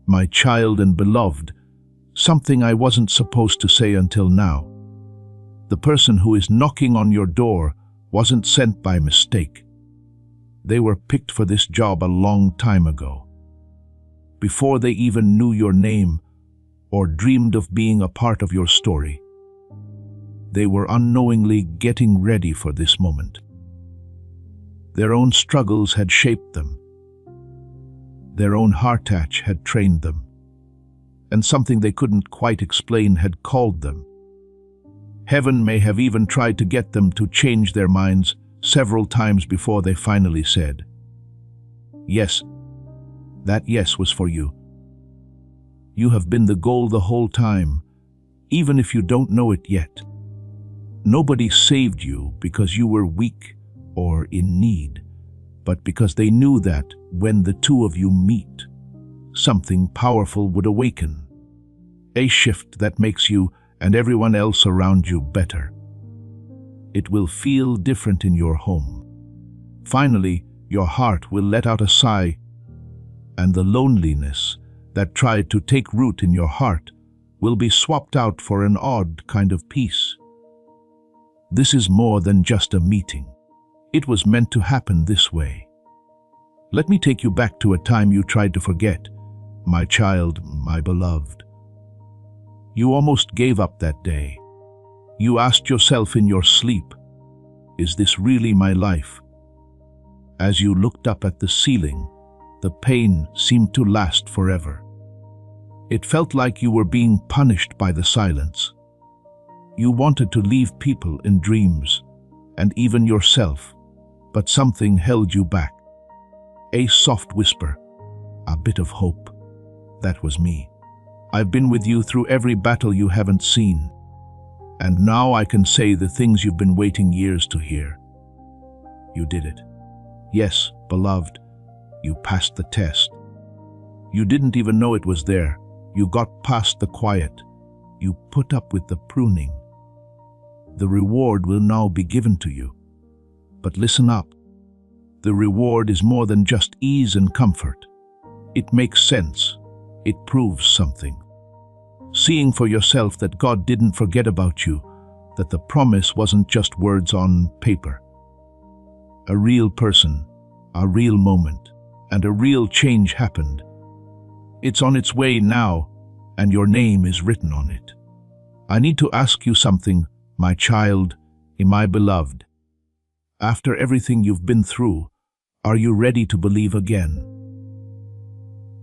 my child and beloved, something I wasn't supposed to say until now. The person who is knocking on your door wasn't sent by mistake. They were picked for this job a long time ago. Before they even knew your name or dreamed of being a part of your story, they were unknowingly getting ready for this moment. Their own struggles had shaped them. Their own heart-touch had trained them, and something they couldn't quite explain had called them. Heaven may have even tried to get them to change their minds several times before they finally said, "Yes." That yes was for you. You have been the goal the whole time, even if you don't know it yet. Nobody saved you because you were weak or in need, but because they knew that when the two of you meet, something powerful would awaken. A shift that makes you and everyone else around you better. It will feel different in your home. Finally, your heart will let out a sigh, and the loneliness that tried to take root in your heart will be swapped out for an odd kind of peace. This is more than just a meeting. It was meant to happen this way. Let me take you back to a time you tried to forget, my child, my beloved. You almost gave up that day. You asked yourself in your sleep, "Is this really my life?" As you looked up at the ceiling, the pain seemed to last forever. It felt like you were being punished by the silence. You wanted to leave people in dreams, and even yourself, but something held you back. A soft whisper, a bit of hope. That was me. I've been with you through every battle you haven't seen, and now I can say the things you've been waiting years to hear. You did it. Yes, beloved, you passed the test. You didn't even know it was there. You got past the quiet. You put up with the pruning. The reward will now be given to you. But listen up. The reward is more than just ease and comfort. It makes sense. It proves something. Seeing for yourself that God didn't forget about you, that the promise wasn't just words on paper. A real person, a real moment, and a real change happened. It's on its way now, and your name is written on it. I need to ask you something, my child, my beloved. After everything you've been through, are you ready to believe again?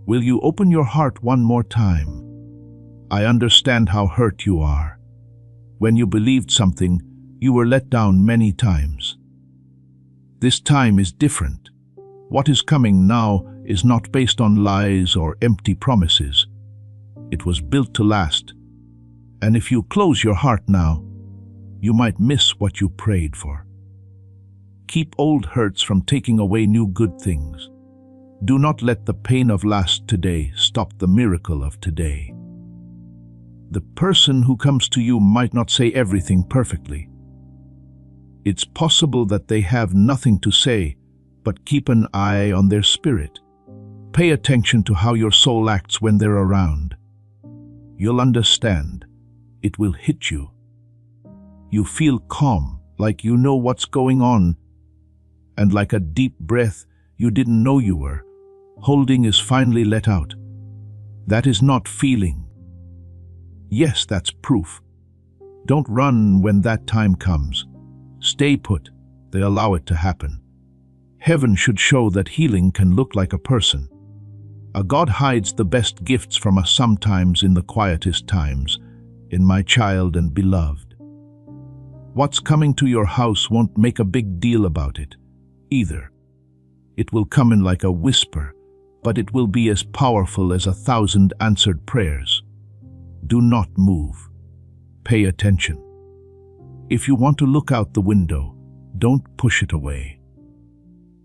Will you open your heart one more time? I understand how hurt you are. When you believed something, you were let down many times. This time is different. What is coming now is not based on lies or empty promises. It was built to last. And if you close your heart now, you might miss what you prayed for. Keep old hurts from taking away new good things. Do not let the pain of last today stop the miracle of today. The person who comes to you might not say everything perfectly. It's possible that they have nothing to say, but keep an eye on their spirit. Pay attention to how your soul acts when they're around. You'll understand. It will hit you. You feel calm, like you know what's going on, and like a deep breath you didn't know you were holding is finally let out. That is not feeling. Yes, that's proof. Don't run when that time comes. Stay put. They allow it to happen. Heaven should show that healing can look like a person. A God hides the best gifts from us sometimes in the quietest times, in my child and beloved. What's coming to your house won't make a big deal about it, either. It will come in like a whisper, but it will be as powerful as 1,000 answered prayers. Do not move. Pay attention. If you want to look out the window, don't push it away.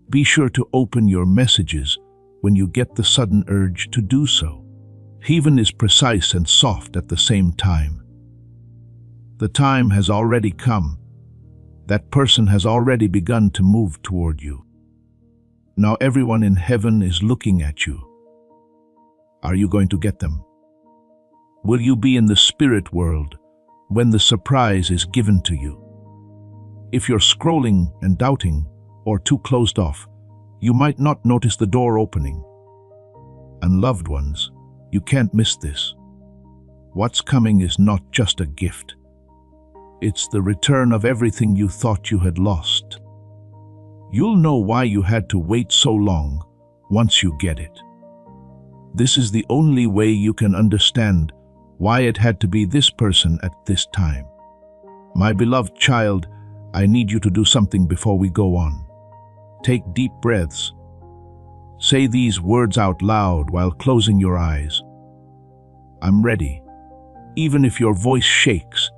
Be sure to open your messages when you get the sudden urge to do so. Heaven is precise and soft at the same time. The time has already come. That person has already begun to move toward you. Now everyone in heaven is looking at you. Are you going to get them? Will you be in the spirit world when the surprise is given to you? If you're scrolling and doubting or too closed off, you might not notice the door opening. And loved ones, you can't miss this. What's coming is not just a gift. It's the return of everything you thought you had lost. You'll know why you had to wait so long once you get it. This is the only way you can understand why it had to be this person at this time. My beloved child, I need you to do something before we go on. Take deep breaths. Say these words out loud while closing your eyes. I'm ready. Even if your voice shakes,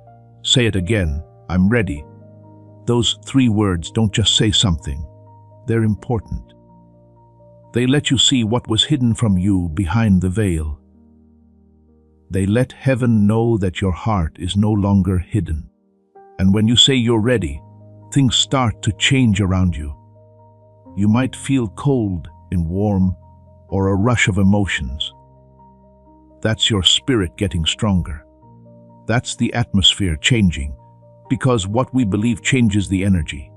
say it again. I'm ready. Those 3 words don't just say something. They're important. They let you see what was hidden from you behind the veil. They let heaven know that your heart is no longer hidden. And when you say you're ready, things start to change around you. You might feel cold and warm, or a rush of emotions. That's your spirit getting stronger. That's the atmosphere changing, because what we believe changes the energy.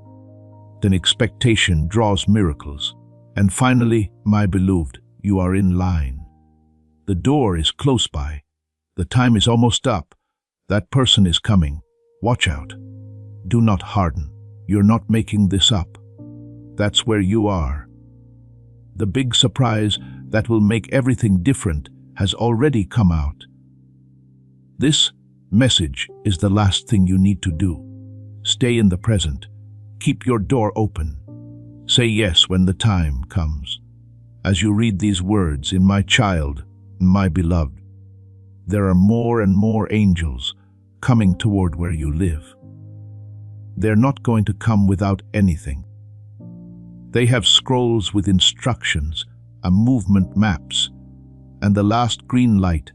Then expectation draws miracles. And finally, my beloved, you are in line. The door is close by. The time is almost up. That person is coming. Watch out. Do not harden. You're not making this up. That's where you are. The big surprise that will make everything different has already come out. This message is the last thing you need to do. Stay in the present. Keep your door open. Say yes when the time comes. As you read these words, in my child, my beloved, there are more and more angels coming toward where you live. They're not going to come without anything. They have scrolls with instructions, movement maps, and the last green light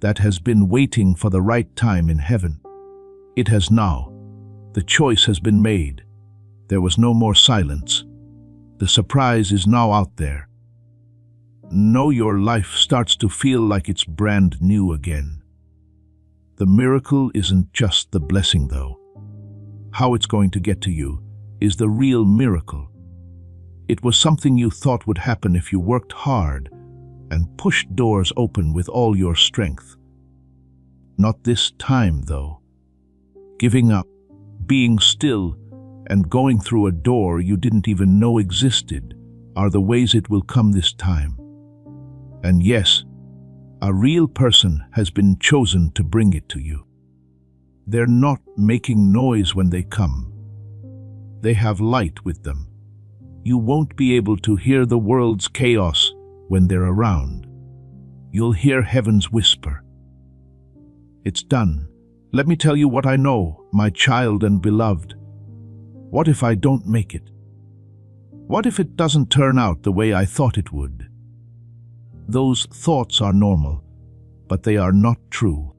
that has been waiting for the right time in heaven. It has now. The choice has been made. There was no more silence. The surprise is now out there. Know your life starts to feel like it's brand new again. The miracle isn't just the blessing, though. How it's going to get to you is the real miracle. It was something you thought would happen if you worked hard and pushed doors open with all your strength. Not this time, though. Giving up, being still, and going through a door you didn't even know existed are the ways it will come this time. And yes, a real person has been chosen to bring it to you. They're not making noise when they come. They have light with them. You won't be able to hear the world's chaos when they're around. You'll hear heaven's whisper. It's done. Let me tell you what I know, my child and beloved. What if I don't make it? What if it doesn't turn out the way I thought it would? Those thoughts are normal, but they are not true.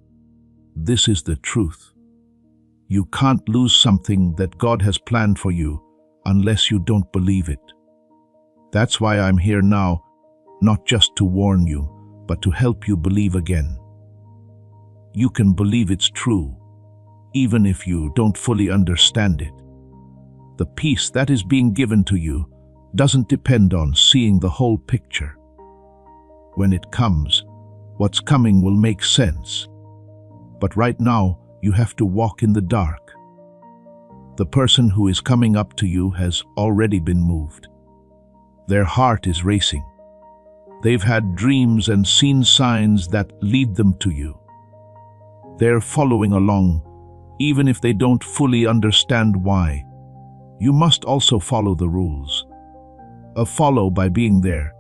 This is the truth. You can't lose something that God has planned for you unless you don't believe it. That's why I'm here now, not just to warn you, but to help you believe again. You can believe it's true, even if you don't fully understand it. The peace that is being given to you doesn't depend on seeing the whole picture. When it comes, what's coming will make sense. But right now, you have to walk in the dark. The person who is coming up to you has already been moved. Their heart is racing. They've had dreams and seen signs that lead them to you. They're following along, even if they don't fully understand why. You must also follow the rules. Follow by being there.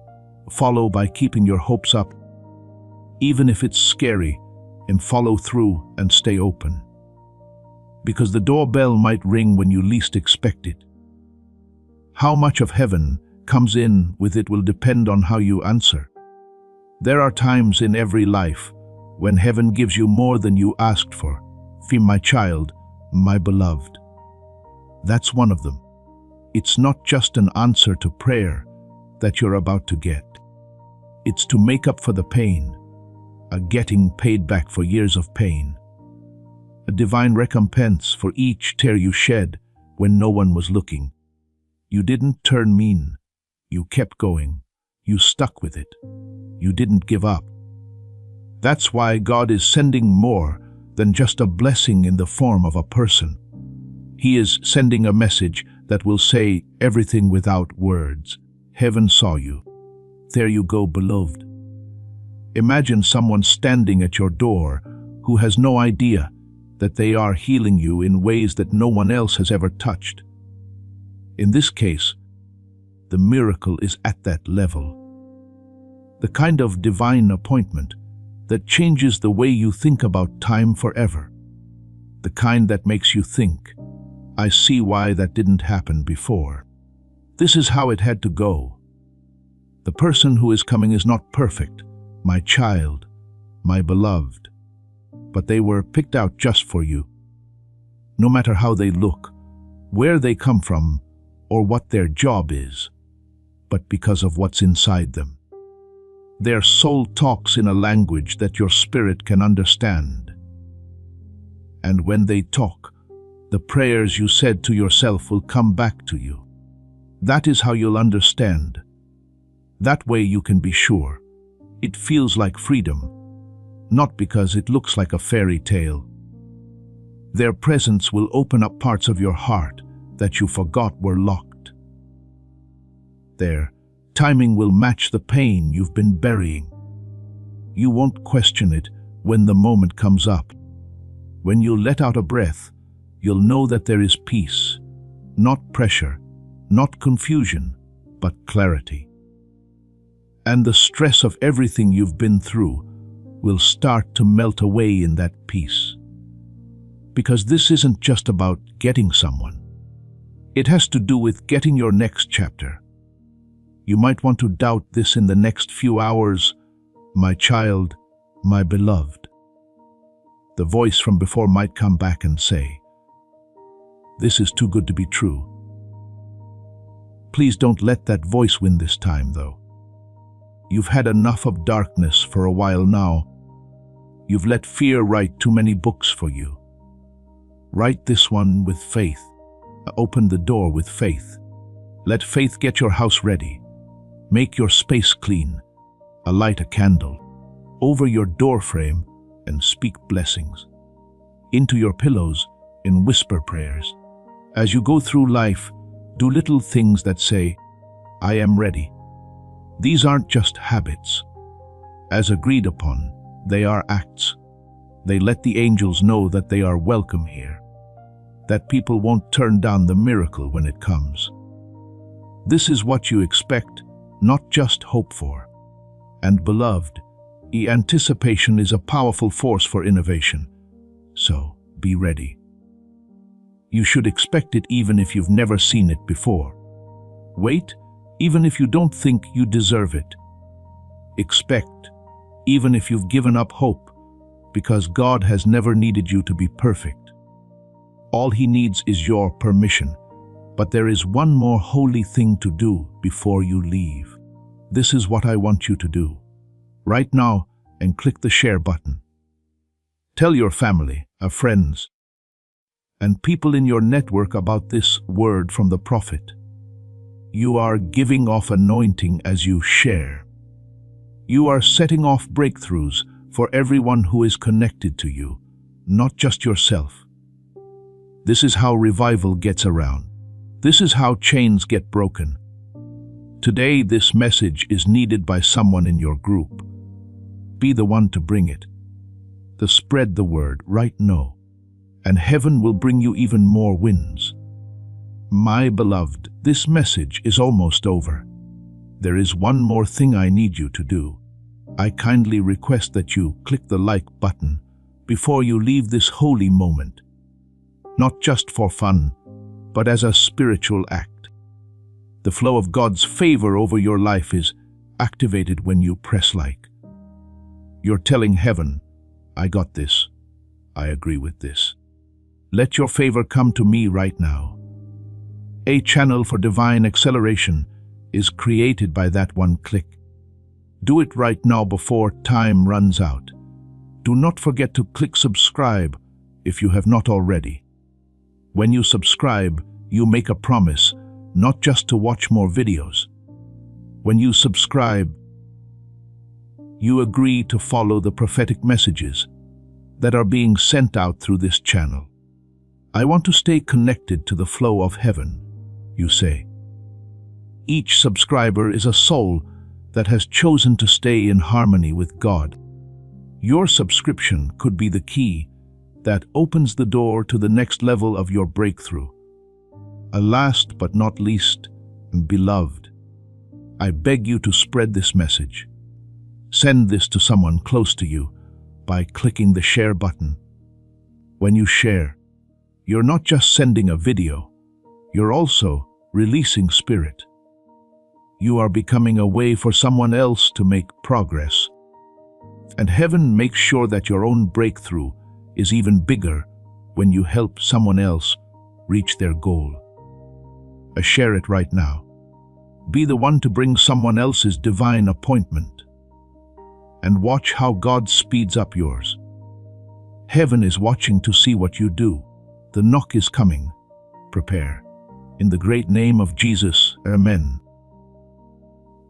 Follow by keeping your hopes up, even if it's scary, and follow through and stay open. Because the doorbell might ring when you least expect it. How much of heaven comes in with it will depend on how you answer. There are times in every life when heaven gives you more than you asked for. My child, my beloved. That's one of them. It's not just an answer to prayer that you're about to get. It's to make up for the pain, a getting paid back for years of pain, a divine recompense for each tear you shed when no one was looking. You didn't turn mean. You kept going. You stuck with it. You didn't give up. That's why God is sending more than just a blessing in the form of a person. He is sending a message that will say everything without words. Heaven saw you. There you go, beloved. Imagine someone standing at your door who has no idea that they are healing you in ways that no one else has ever touched. In this case, the miracle is at that level. The kind of divine appointment that changes the way you think about time forever. The kind that makes you think, I see why that didn't happen before. This is how it had to go. The person who is coming is not perfect, my child, my beloved, but they were picked out just for you. No matter how they look, where they come from, or what their job is, but because of what's inside them. Their soul talks in a language that your spirit can understand. And when they talk, the prayers you said to yourself will come back to you. That is how you'll understand. That way you can be sure. It feels like freedom, not because it looks like a fairy tale. Their presence will open up parts of your heart that you forgot were locked. Their timing will match the pain you've been burying. You won't question it when the moment comes up. When you let out a breath, you'll know that there is peace, not pressure, not confusion, but clarity. And the stress of everything you've been through will start to melt away in that peace. Because this isn't just about getting someone. It has to do with getting your next chapter. You might want to doubt this in the next few hours, my child, my beloved. The voice from before might come back and say, this is too good to be true. Please don't let that voice win this time, though. You've had enough of darkness for a while now. You've let fear write too many books for you. Write this one with faith. Open the door with faith. Let faith get your house ready. Make your space clean. Light a candle over your doorframe and speak blessings. Into your pillows in whisper prayers. As you go through life, do little things that say, I am ready. These aren't just habits. As agreed upon, they are acts. They let the angels know that they are welcome here, that people won't turn down the miracle when it comes. This is what you expect, not just hope for. And beloved, anticipation is a powerful force for innovation. So, be ready. You should expect it even if you've never seen it before. Wait, even if you don't think you deserve it. Expect, even if you've given up hope, because God has never needed you to be perfect. All He needs is your permission. But there is one more holy thing to do before you leave. This is what I want you to do right now, and click the share button. Tell your family, friends, and people in your network about this word from the prophet. You are giving off anointing as you share. You are setting off breakthroughs for everyone who is connected to you, not just yourself. This is how revival gets around. This is how chains get broken. Today, this message is needed by someone in your group. Be the one to bring it. Spread the word right now, and heaven will bring you even more wins. My beloved, this message is almost over. There is one more thing I need you to do. I kindly request that you click the like button before you leave this holy moment. Not just for fun, but as a spiritual act. The flow of God's favor over your life is activated when you press like. You're telling heaven, I got this. I agree with this. Let your favor come to me right now. A channel for divine acceleration is created by that one click. Do it right now before time runs out. Do not forget to click subscribe if you have not already. When you subscribe, you make a promise not just to watch more videos. When you subscribe, you agree to follow the prophetic messages that are being sent out through this channel. I want to stay connected to the flow of heaven, you say. Each subscriber is a soul that has chosen to stay in harmony with God. Your subscription could be the key that opens the door to the next level of your breakthrough. Last but not least, beloved, I beg you to spread this message. Send this to someone close to you by clicking the share button. When you share, you're not just sending a video, you're also releasing spirit. You are becoming a way for someone else to make progress. And heaven makes sure that your own breakthrough is even bigger when you help someone else reach their goal. Share it right now. Be the one to bring someone else's divine appointment. And watch how God speeds up yours. Heaven is watching to see what you do. The knock is coming. Prepare. In the great name of Jesus, Amen.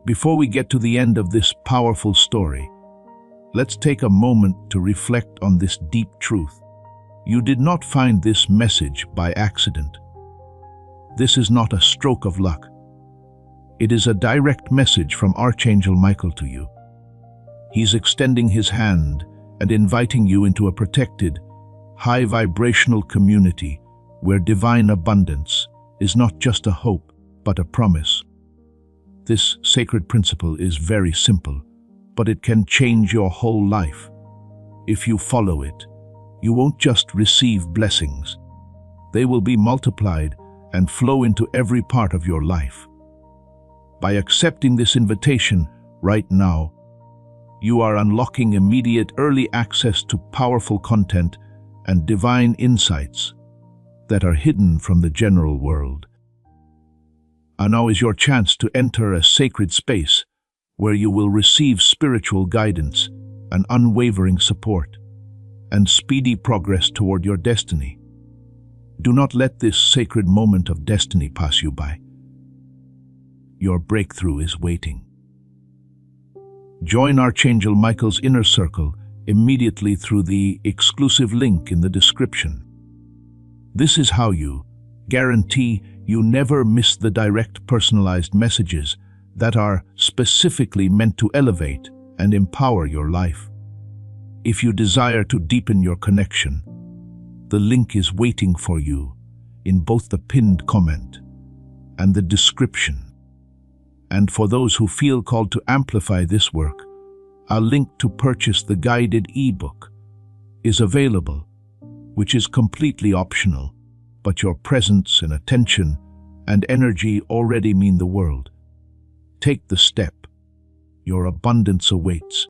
Before we get to the end of this powerful story, let's take a moment to reflect on this deep truth. You did not find this message by accident. This is not a stroke of luck. It is a direct message from Archangel Michael to you. He's extending his hand and inviting you into a protected, high-vibrational community where divine abundance is not just a hope, but a promise. This sacred principle is very simple, but it can change your whole life. If you follow it, you won't just receive blessings. They will be multiplied and flow into every part of your life. By accepting this invitation right now, you are unlocking immediate early access to powerful content and divine insights that are hidden from the general world. And now is your chance to enter a sacred space where you will receive spiritual guidance and unwavering support and speedy progress toward your destiny. Do not let this sacred moment of destiny pass you by. Your breakthrough is waiting. Join Archangel Michael's inner circle immediately through the exclusive link in the description. This is how you guarantee you never miss the direct personalized messages that are specifically meant to elevate and empower your life. If you desire to deepen your connection, the link is waiting for you in both the pinned comment and the description. And for those who feel called to amplify this work, a link to purchase the guided ebook is available, which is completely optional, but your presence and attention and energy already mean the world. Take the step. Your abundance awaits.